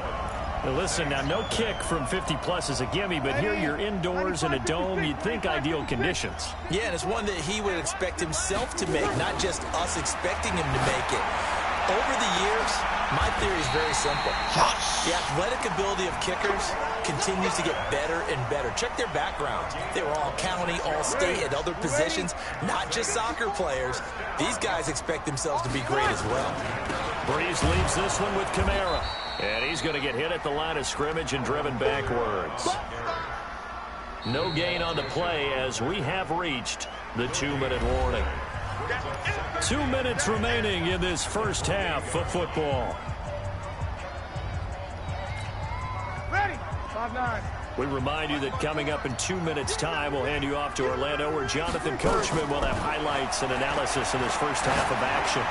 Now listen, now no kick from 50-plus is a gimme, but here you're indoors in a dome. You'd think ideal conditions. Yeah, and it's one that he would expect himself to make, not just us expecting him to make it. Over the years, my theory is very simple. The athletic ability of kickers continues to get better and better. Check their backgrounds. They were all county, all state, at other positions, not just soccer players. These guys expect themselves to be great as well. Breeze leaves this one with Kamara. And he's going to get hit at the line of scrimmage and driven backwards. No gain on the play as we have reached the 2-minute warning. 2 minutes remaining in this 1st half of football. Ready. 5-9. We remind you that coming up in 2 minutes' time, we'll hand you off to Orlando, where Jonathan Coachman will have highlights and analysis of this 1st half of action.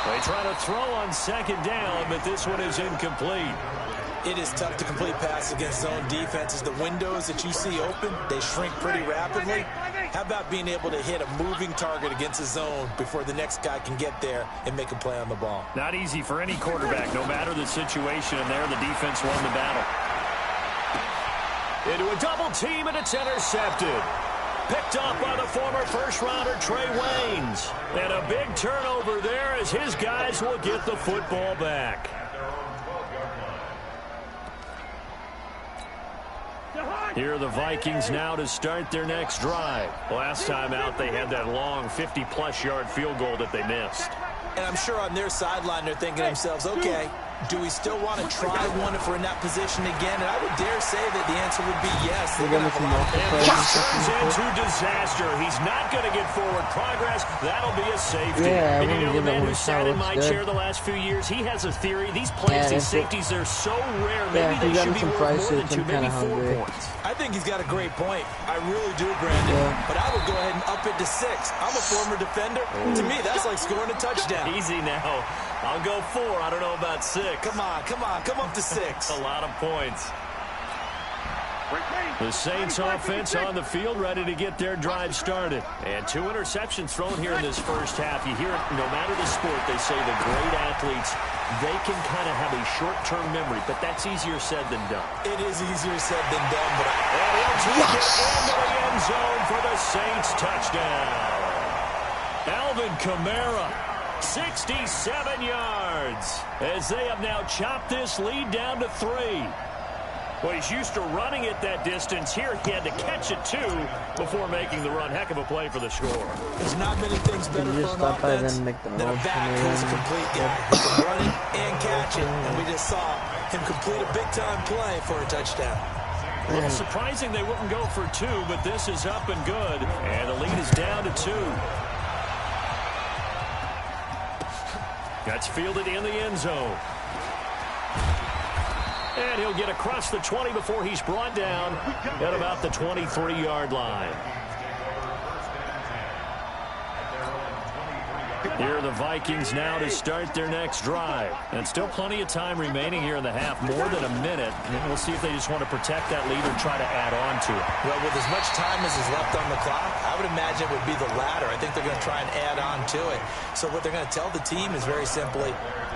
They try to throw on 2nd down, but this one is incomplete. It is tough to complete passes against zone defenses. The windows that you see open, they shrink pretty rapidly. How about being able to hit a moving target against a zone before the next guy can get there and make a play on the ball? Not easy for any quarterback, no matter the situation, and there the defense won the battle. Into a double team, and it's intercepted. Picked off by the former 1st-rounder Trey Waynes. And a big turnover there as his guys will get the football back. Here are the Vikings now to start their next drive. Last time out, they had that long 50-plus yard field goal that they missed. And I'm sure on their sideline they're thinking to themselves, okay, do we still want to try one if we're in that position again? And I would dare say that the answer would be yes. They're going to come off the and this turns into disaster. He's not going to get forward progress. That'll be a safety. Yeah, and you know the man who sat in my good. chair the last few years, he has a theory. These plays, these safeties are so rare. Maybe they should be worth more than 2, maybe 4 points. I think he's got a great point. I really do, Brandon. Yeah. But I would go ahead and up it to 6. I'm a former defender. To me, that's like scoring a touchdown. Easy now. I'll go 4. I don't know about 6. Come on. Come up to 6. A lot of points. The Saints offense on the field, ready to get their drive started. And 2 interceptions thrown here in this first half. You hear it, no matter the sport, they say the great athletes, they can kind of have a short-term memory, but that's easier said than done. It is easier said than done, but and he'll take it into the end zone for the Saints touchdown. Alvin Kamara, 67 yards, as they have now chopped this lead down to 3. Well, he's used to running it that distance. Here he had to catch it, too, before making the run. Heck of a play for the score. There's not many things better for an offense than a back who's a complete guy. He can run it and catch it, and we just saw him complete a big-time play for a touchdown. A little surprising they wouldn't go for 2, but this is up and good, and the lead is down to 2. That's fielded in the end zone. And he'll get across the 20 before he's brought down at about the 23-yard line. Here are the Vikings now to start their next drive. And still plenty of time remaining here in the half, more than a minute. And we'll see if they just want to protect that lead or try to add on to it. Well, with as much time as is left on the clock, I would imagine it would be the latter. I think they're going to try and add on to it. So what they're going to tell the team is very simply,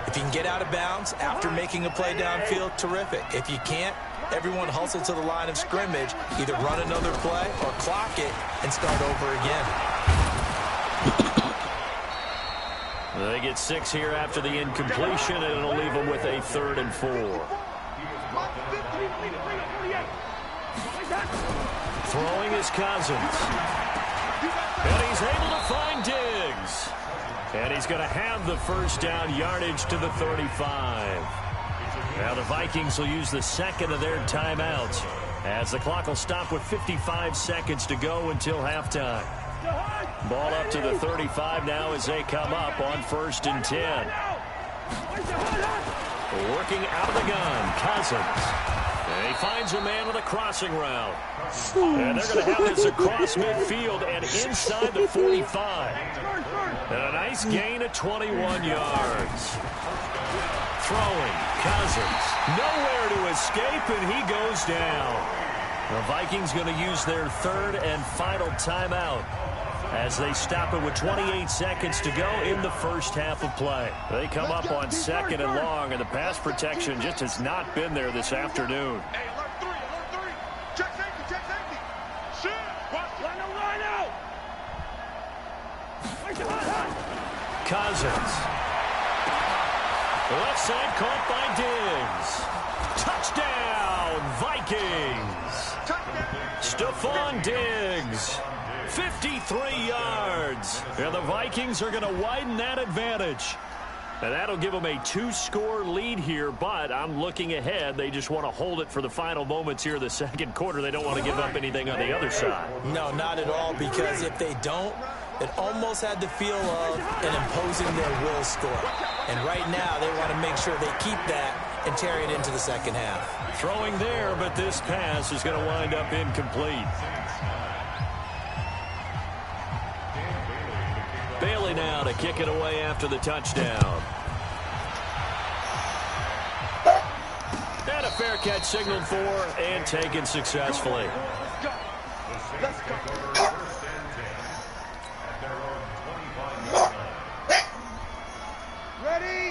if you can get out of bounds after making a play downfield, terrific. If you can't, everyone hustle to the line of scrimmage, either run another play or clock it and start over again. They get 6 here after the incompletion, and it'll leave them with a 3rd and 4. Throwing is Cousins. And he's able to find Diggs. And he's going to have the first down yardage to the 35. Now the Vikings will use the second of their timeouts, as the clock will stop with 55 seconds to go until halftime. Ball up to the 35 now as they come up on 1st and 10. Working out of the gun, Cousins. And he finds a man with a crossing route. And they're going to have this across midfield and inside the 45. And a nice gain of 21 yards. Throwing, Cousins. Nowhere to escape, and he goes down. The Vikings going to use their 3rd and final timeout as they stop it with 28 seconds to go in the first half of play. They come up on 2nd and long, and the pass protection just has not been there this afternoon. Hey, alert 3, alert 3. Check safety, check safety. Shit, line out. Cousins. Left side caught by Diggs. Touchdown, Vikings. Stephon Diggs. 53 yards. And the Vikings are going to widen that advantage. And that'll give them a 2-score lead here, but I'm looking ahead. They just want to hold it for the final moments here in the second quarter. They don't want to give up anything on the other side. No, not at all, because if they don't, it almost had the feel of an imposing their will score. And right now, they want to make sure they keep that and carry it into the second half. Throwing there, but this pass is going to wind up incomplete. Bailey now to kick it away after the touchdown. And a fair catch signaled for and taken successfully. Let's go.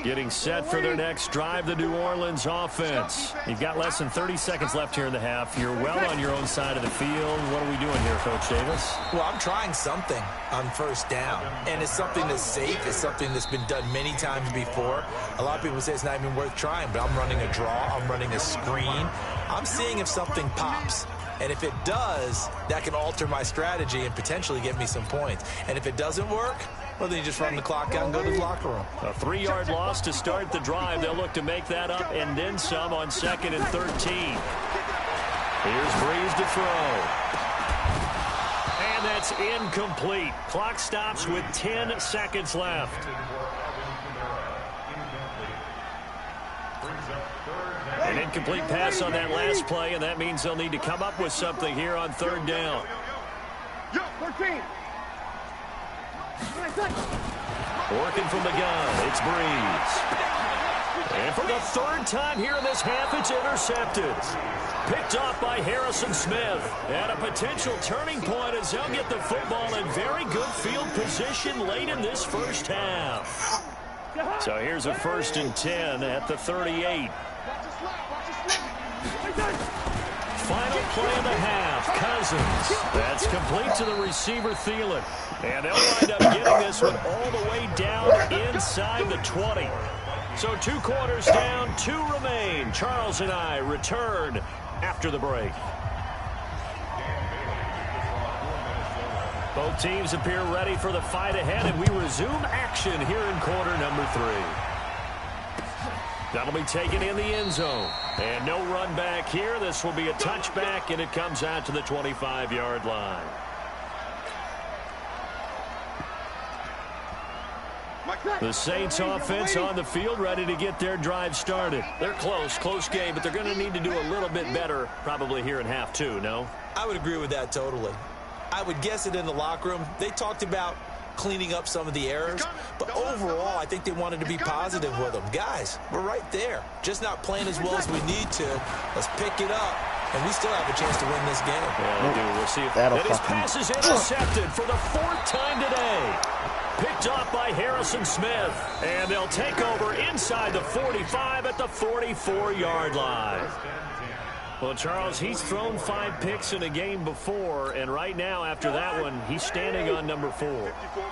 Getting set for their next drive, the New Orleans offense. You've got less than 30 seconds left here in the half. You're well on your own side of the field. What are we doing here, Coach Davis? Well, I'm trying something on 1st down, and it's something that's safe. It's something that's been done many times before. A lot of people say it's not even worth trying, but I'm running a draw. I'm running a screen. I'm seeing if something pops. And if it does, that can alter my strategy and potentially get me some points. And if it doesn't work, well, then you just run the clock out and go to the locker room. A 3-yard loss to start the drive. They'll look to make that up and then some on 2nd and 13. Here's Breeze to throw. And that's incomplete. Clock stops with 10 seconds left. An incomplete pass on that last play, and that means they'll need to come up with something here on 3rd down. Yo, 13. Working from the gun, it's Breeze. And for the 3rd time here in this half, it's intercepted. Picked off by Harrison Smith. And a potential turning point as they'll get the football in very good field position late in this first half. So here's a 1st and 10 at the 38. Final play of the half, Cousins. That's complete to the receiver, Thielen. And they'll wind up getting this one all the way down inside the 20. So 2 quarters down, 2 remain. Charles and I return after the break. Both teams appear ready for the fight ahead, and we resume action here in quarter number 3. That'll be taken in the end zone. And no run back here. This will be a touchback, and it comes out to the 25-yard line. The Saints offense on the field, ready to get their drive started. They're close game, but they're going to need to do a little bit better probably here in half 2, no? I would agree with that totally. I would guess it in the locker room. They talked about cleaning up some of the errors, but overall I think they wanted to be positive with them. Guys, we're right there, just not playing as well as we need to. Let's pick it up, and we still have a chance to win this game. Yeah, we do. We'll see if that his pass is intercepted for the 4th time today. Picked off by Harrison Smith, and they'll take over inside the 45 at the 44-yard line. Well, Charles, he's thrown 5 picks in a game before, and right now, after that one, he's standing on number 4.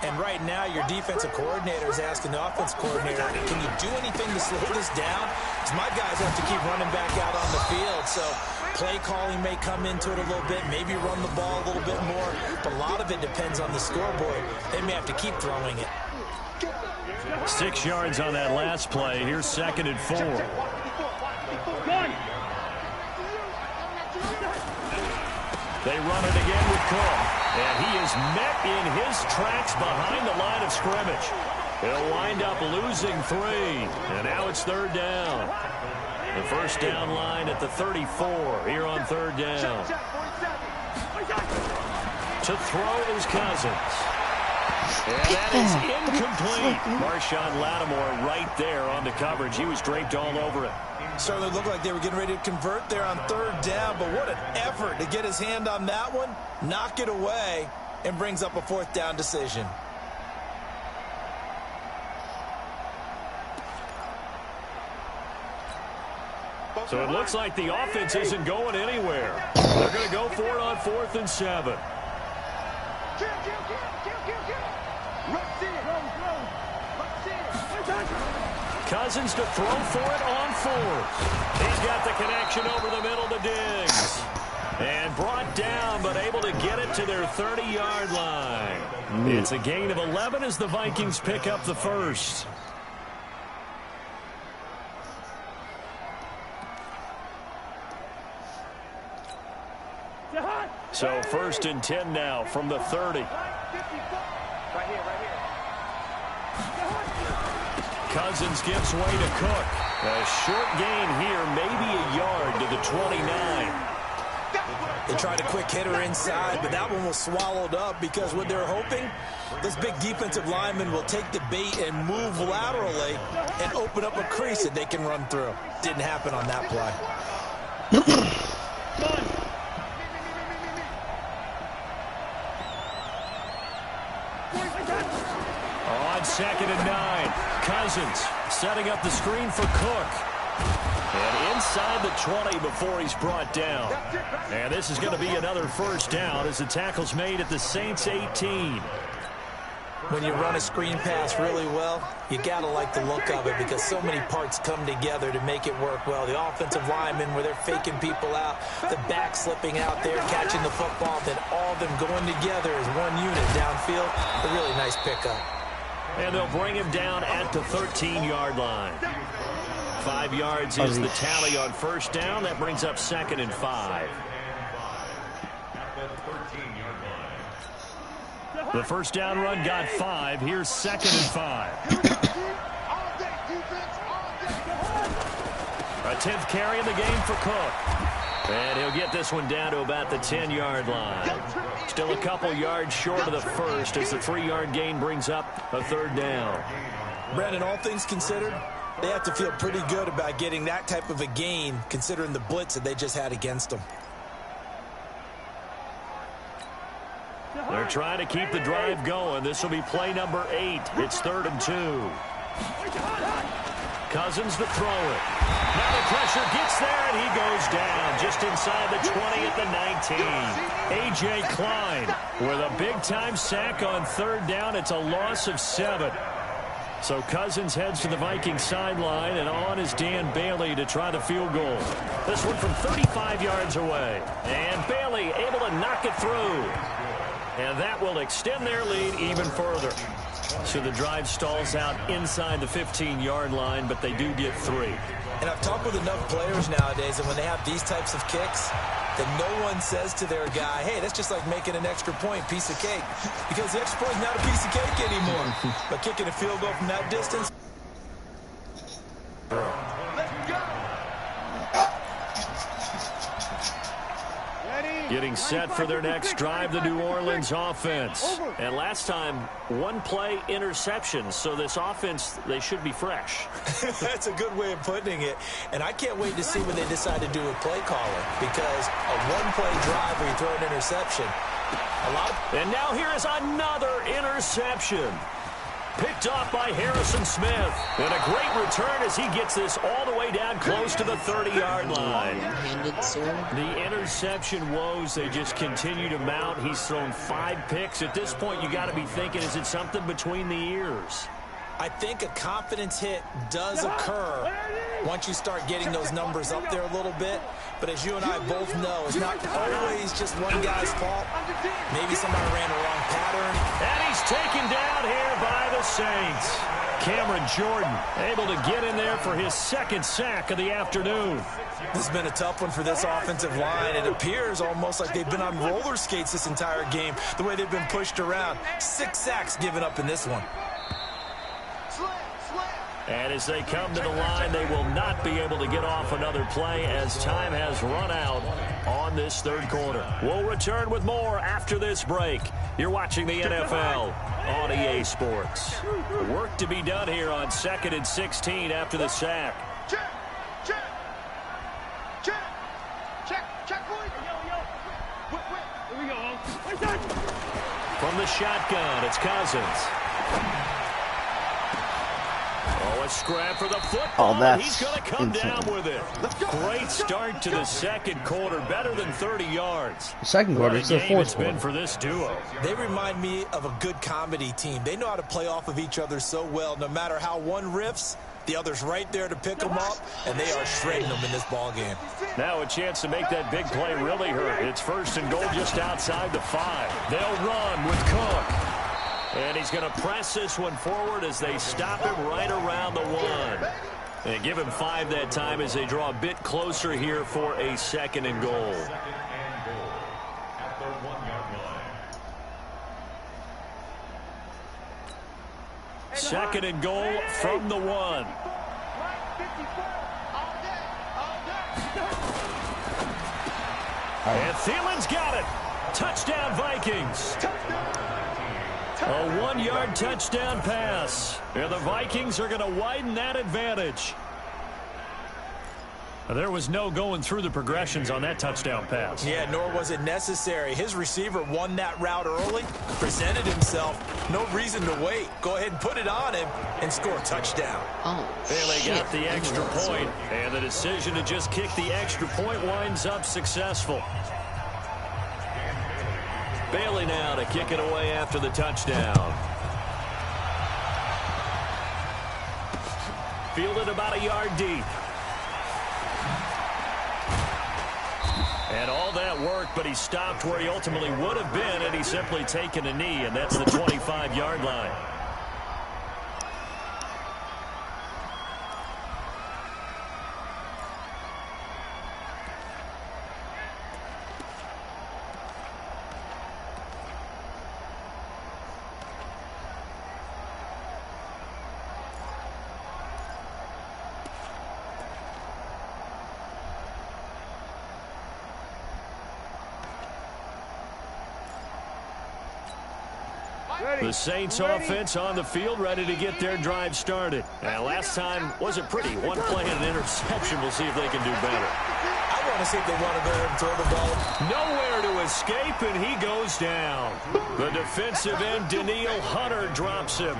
And right now, your defensive coordinator is asking the offensive coordinator, can you do anything to slow this down? Because my guys have to keep running back out on the field, so play calling may come into it a little bit, maybe run the ball a little bit more, but a lot of it depends on the scoreboard. They may have to keep throwing it. 6 yards on that last play. Here's 2nd and 4. They run it again with Cook, and he is met in his tracks behind the line of scrimmage. He'll wind up losing 3, and now it's 3rd down. The first down line at the 34 here on 3rd down. To throw is Cousins. And that is incomplete. Marshawn Lattimore right there on the coverage. He was draped all over it. Certainly looked like they were getting ready to convert there on 3rd down, but what an effort to get his hand on that one, knock it away, and brings up a 4th down decision. So it looks like the offense isn't going anywhere. They're going to go for it on 4th and 7. Cousins to throw for it on 4th. He's got the connection over the middle to Diggs. And brought down, but able to get it to their 30-yard line. It's a gain of 11 as the Vikings pick up the first. So 1st and 10 now from the 30. Right here. Cousins gives way to Cook. A short gain here, maybe a yard to the 29. They tried a quick hitter inside, but that one was swallowed up because what they're hoping, this big defensive lineman will take the bait and move laterally and open up a crease that they can run through. Didn't happen on that play. On 2nd and 9, Cousins setting up the screen for Cook. And inside the 20 before he's brought down. And this is going to be another 1st down as the tackle's made at the Saints 18. When you run a screen pass really well, you got to like the look of it because so many parts come together to make it work well. The offensive linemen where they're faking people out, the back slipping out there, catching the football, then all of them going together as one unit downfield. A really nice pickup. And they'll bring him down at the 13-yard line. 5 yards is the tally on 1st down. That brings up 2nd and 5. The 1st down run got 5. Here's 2nd and 5. A 10th carry in the game for Cook. And he'll get this one down to about the 10-yard line. Still a couple yards short of the first as the 3-yard gain brings up a 3rd down. Brandon, all things considered, They have to feel pretty good about getting that type of a gain, considering the blitz that they just had against them. They're trying to keep the drive going. This will be play number 8. It's 3rd and 2. Cousins to throw it. Now the pressure gets there, and he goes down just inside the 20 at the 19. A.J. Klein with a big-time sack on 3rd down. It's a loss of 7. So Cousins heads to the Vikings sideline, and on is Dan Bailey to try the field goal. This one from 35 yards away. And Bailey able to knock it through. And that will extend their lead even further. So the drive stalls out inside the 15-yard line, but they do get 3. And I've talked with enough players nowadays, and when they have these types of kicks, that no one says to their guy, hey, that's just like making an extra point, piece of cake. Because the extra point is not a piece of cake anymore. But kicking a field goal from that distance. Getting set for their next drive, the New Orleans offense. And last time, 1 play interception. So this offense, they should be fresh. That's a good way of putting it. And I can't wait to see what they decide to do with play calling. Because a 1-play drive where you throw an interception, And now here is another interception. Picked off by Harrison Smith. And a great return as he gets this all the way down close to the 30-yard line. The interception woes, they just continue to mount. He's thrown 5 picks. At this point, you got to be thinking, is it something between the ears? I think a confidence hit does occur once you start getting those numbers up there a little bit. But as you and I both know, it's not always just one guy's fault. Maybe somebody ran the wrong pattern. And he's taken down here by the Saints. Cameron Jordan able to get in there for his 2nd sack of the afternoon. This has been a tough one for this offensive line. It appears almost like they've been on roller skates this entire game, the way they've been pushed around. 6 sacks given up in this one. And as they come to the line, they will not be able to get off another play as time has run out on this 3rd quarter. We'll return with more after this break. You're watching the NFL on EA Sports. Work to be done here on 2nd and 16 after the sack. From the shotgun, it's Cousins. Oh, a scrap for the football. Oh, that's he's going to come insane. down with it. Great start to the 2nd quarter. Better than 30 yards. The 2nd quarter is the 4th It's been quarter. for this duo. They remind me of a good comedy team. They know how to play off of each other so well. No matter how one riffs, the other's right there to pick them up, and they are shredding them in this ball game. Now a chance to make that big play really hurt. It's 1st and goal just outside the 5. They'll run with Cook. And he's going to press this one forward as they stop him right around the 1. They give him 5 that time as they draw a bit closer here for a 2nd and goal. Second and goal from the 1. And Thielen's got it. Touchdown, Vikings. A 1-yard touchdown pass. And the Vikings are going to widen that advantage. There was no going through the progressions on that touchdown pass. Yeah, nor was it necessary. His receiver won that route early, presented himself. No reason to wait. Go ahead and put it on him and score a touchdown. Oh, Bailey shit. got the extra point, and the decision to just kick the extra point winds up successful. Bailey now to kick it away after the touchdown. Fielded about a yard deep. And all that work, but he stopped where he ultimately would have been, and he's simply taken a knee, and that's the 25-yard line. The Saints offense on the field, ready to get their drive started. Last time wasn't pretty. One play and an interception. We'll see if they can do better. I want to see if they want to go ahead and throw the ball. Nowhere to escape, and he goes down. The defensive end, Danielle Hunter, drops him.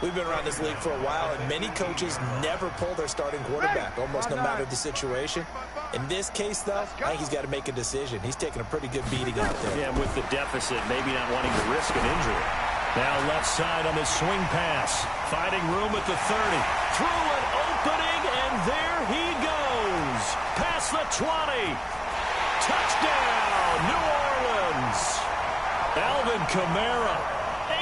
We've been around this league for a while, and many coaches never pull their starting quarterback, almost no matter the situation. In this case, though, I think he's got to make a decision. He's taking a pretty good beating out there. Yeah, with the deficit, maybe not wanting to risk an injury. Now left side on the swing pass. Finding room at the 30. Through an opening, and there he goes. Past the 20. Touchdown, New Orleans. Alvin Kamara,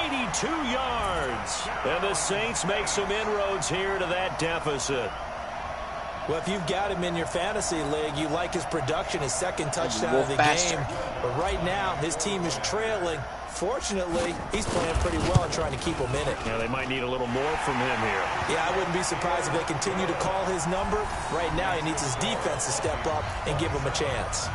82 yards. And the Saints make some inroads here to that deficit. Well, if you've got him in your fantasy league, you like his production, his second touchdown of the game. But right now, his team is trailing. Fortunately, he's playing pretty well and trying to keep them in it. Yeah, they might need a little more from him here. Yeah, I wouldn't be surprised if they continue to call his number. Right now, he needs his defense to step up and give him a chance.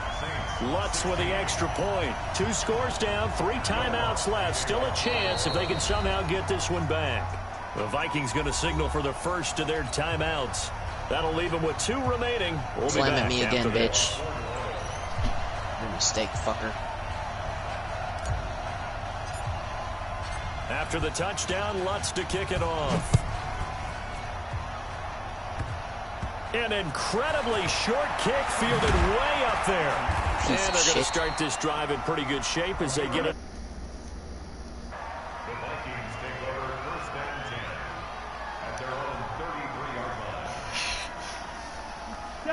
Lutz with the extra point. 2 scores down, 3 timeouts left. Still a chance if they can somehow get this one back. The Vikings going to signal for the first of their timeouts. That'll leave them with 2 remaining. We'll be back at me again, after bitch. this. Your mistake, fucker. After the touchdown, Lutz to kick it off. An incredibly short kick fielded way up there. And they're going to start this drive in pretty good shape as they get it. The Vikings take over first and 10 at their own 33-yard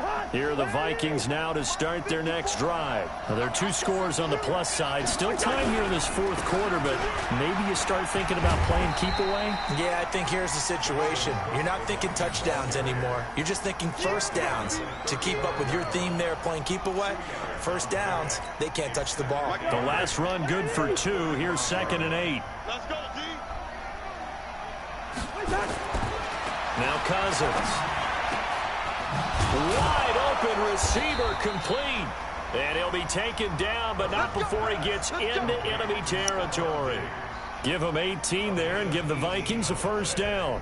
line. Here are the Vikings now to start their next drive. Now, there are 2 scores on the plus side. Still time here in this 4th quarter, but maybe you start thinking about playing keep away? Yeah, I think here's the situation. You're not thinking touchdowns anymore. You're just thinking first downs. To keep up with your theme there, playing keep away, first downs, they can't touch the ball. The last run good for 2. Here's 2nd and 8. Let's go, D. Now Cousins. Wide open receiver complete. And he'll be taken down, but not before he gets into enemy territory. Give him 18 there and give the Vikings a first down.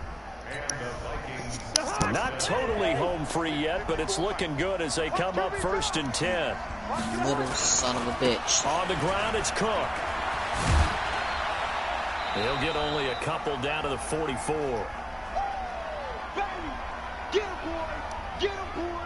Not totally home free yet, but it's looking good as they come up 1st and 10. Little son of a bitch. On the ground, it's Cook. He'll get only a couple down to the 44. Baby, get him, boy. Get him, boy.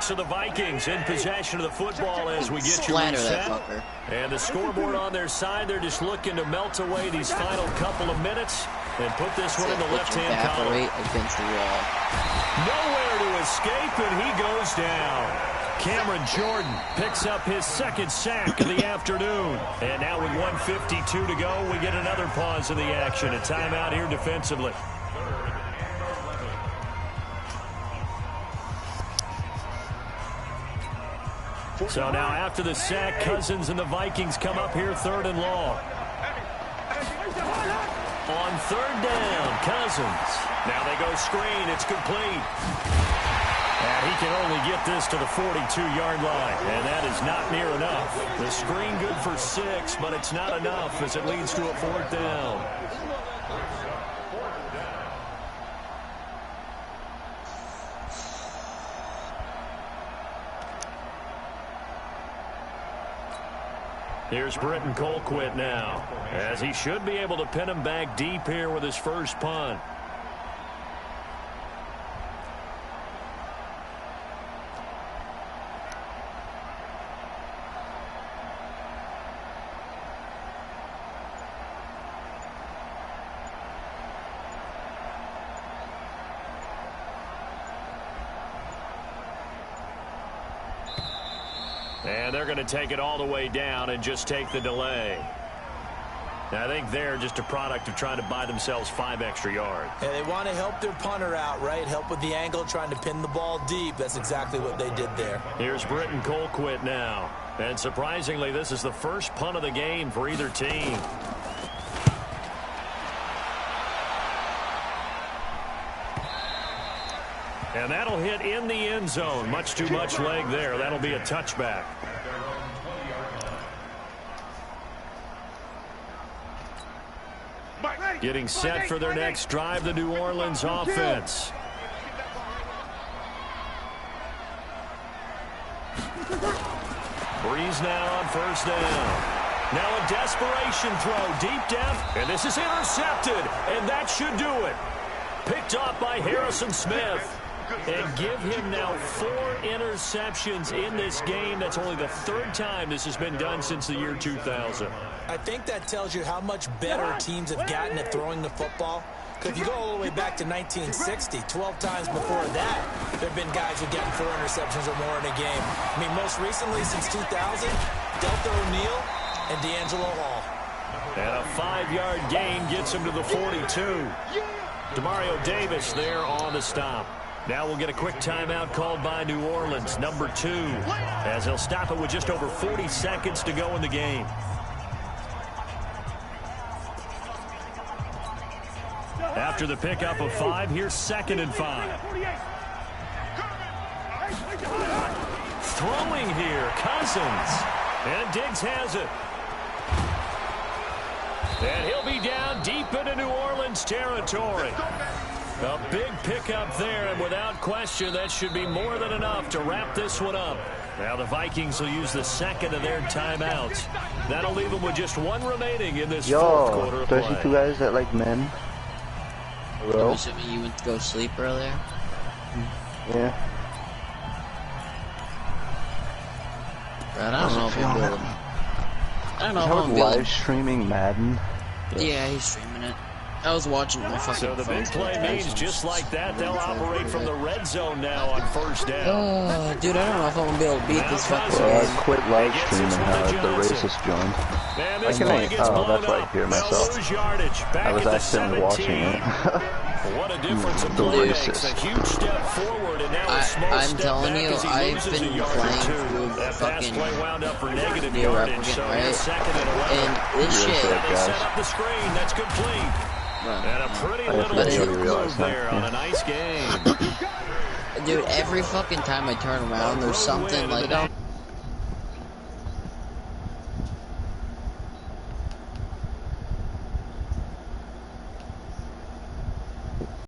So the Vikings in possession of the football as we get you reset. And the scoreboard on their side, they're just looking to melt away these final couple of minutes and put this one in the left-hand column. Against the wall. Nowhere to escape, and he goes down. Cameron Jordan picks up his 2nd sack of the afternoon. And now with 1:52 to go, we get another pause in the action. A timeout here defensively. So now after the sack, Cousins and the Vikings come up here 3rd and long. On 3rd down, Cousins. Now they go screen. It's complete. And he can only get this to the 42-yard line. And that is not near enough. The screen good for 6, but it's not enough as it leads to a 4th down. Here's Britton Colquitt now, as he should be able to pin him back deep here with his first punt. And they're going to take it all the way down and just take the delay. And I think they're just a product of trying to buy themselves 5 extra yards. And they want to help their punter out, right? Help with the angle, trying to pin the ball deep. That's exactly what they did there. Here's Britton Colquitt now. And surprisingly, this is the first punt of the game for either team. And that'll hit in the end zone. Much too much leg there. That'll be a touchback. Getting set for their next drive, the New Orleans offense. Breeze now on first down. Now a desperation throw deep down, and this is intercepted, and that should do it. Picked off by Harrison Smith. And give him now 4 interceptions in this game. That's only the 3rd time this has been done since the year 2000. I think that tells you how much better teams have gotten at throwing the football. Because if you go all the way back to 1960, 12 times before that, there have been guys who've gotten 4 interceptions or more in a game. I mean, most recently since 2000, Delta O'Neal and D'Angelo Hall. And a 5-yard gain gets him to the 42. Demario Davis there on the stop. Now we'll get a quick timeout called by New Orleans, number 2, as he'll stop it with just over 40 seconds to go in the game. After the pickup of 5, here's 2nd and 5. Throwing here, Cousins. And Diggs has it. And he'll be down deep into New Orleans territory. A big pickup there, and without question, that should be more than enough to wrap this one up. Now the Vikings will use the 2nd of their timeouts. That'll leave them with just 1 remaining in this 4th quarter of play. 32 guys that like men. I'm assuming you went to go sleep earlier? Yeah. Right, I don't know if I'm able to... I don't know if I'm I'm able to... live streaming Madden. Yeah, he's streaming it. I was watching my fucking So the big play means just like that, they'll operate from the red zone now on first down. Oh, dude, I don't know if I'm going to be able to beat this fucking Well, game. I quit live streaming the racist joined. Man, I can that's why I hear myself. I was accidentally watching it. What a difference a The play makes. racist. A huge step forward, and now a small I'm step telling back you, as he I've loses been a yard playing or two. through That pass fucking play wound up for negative the yardage, replicant, so right? here's 2nd and 11. And this You're shit... safe, They guys. set up the screen. That's complete. And a pretty I little didn't juke realize move that, there on a nice game. Dude, every fucking time I turn around, there's something like...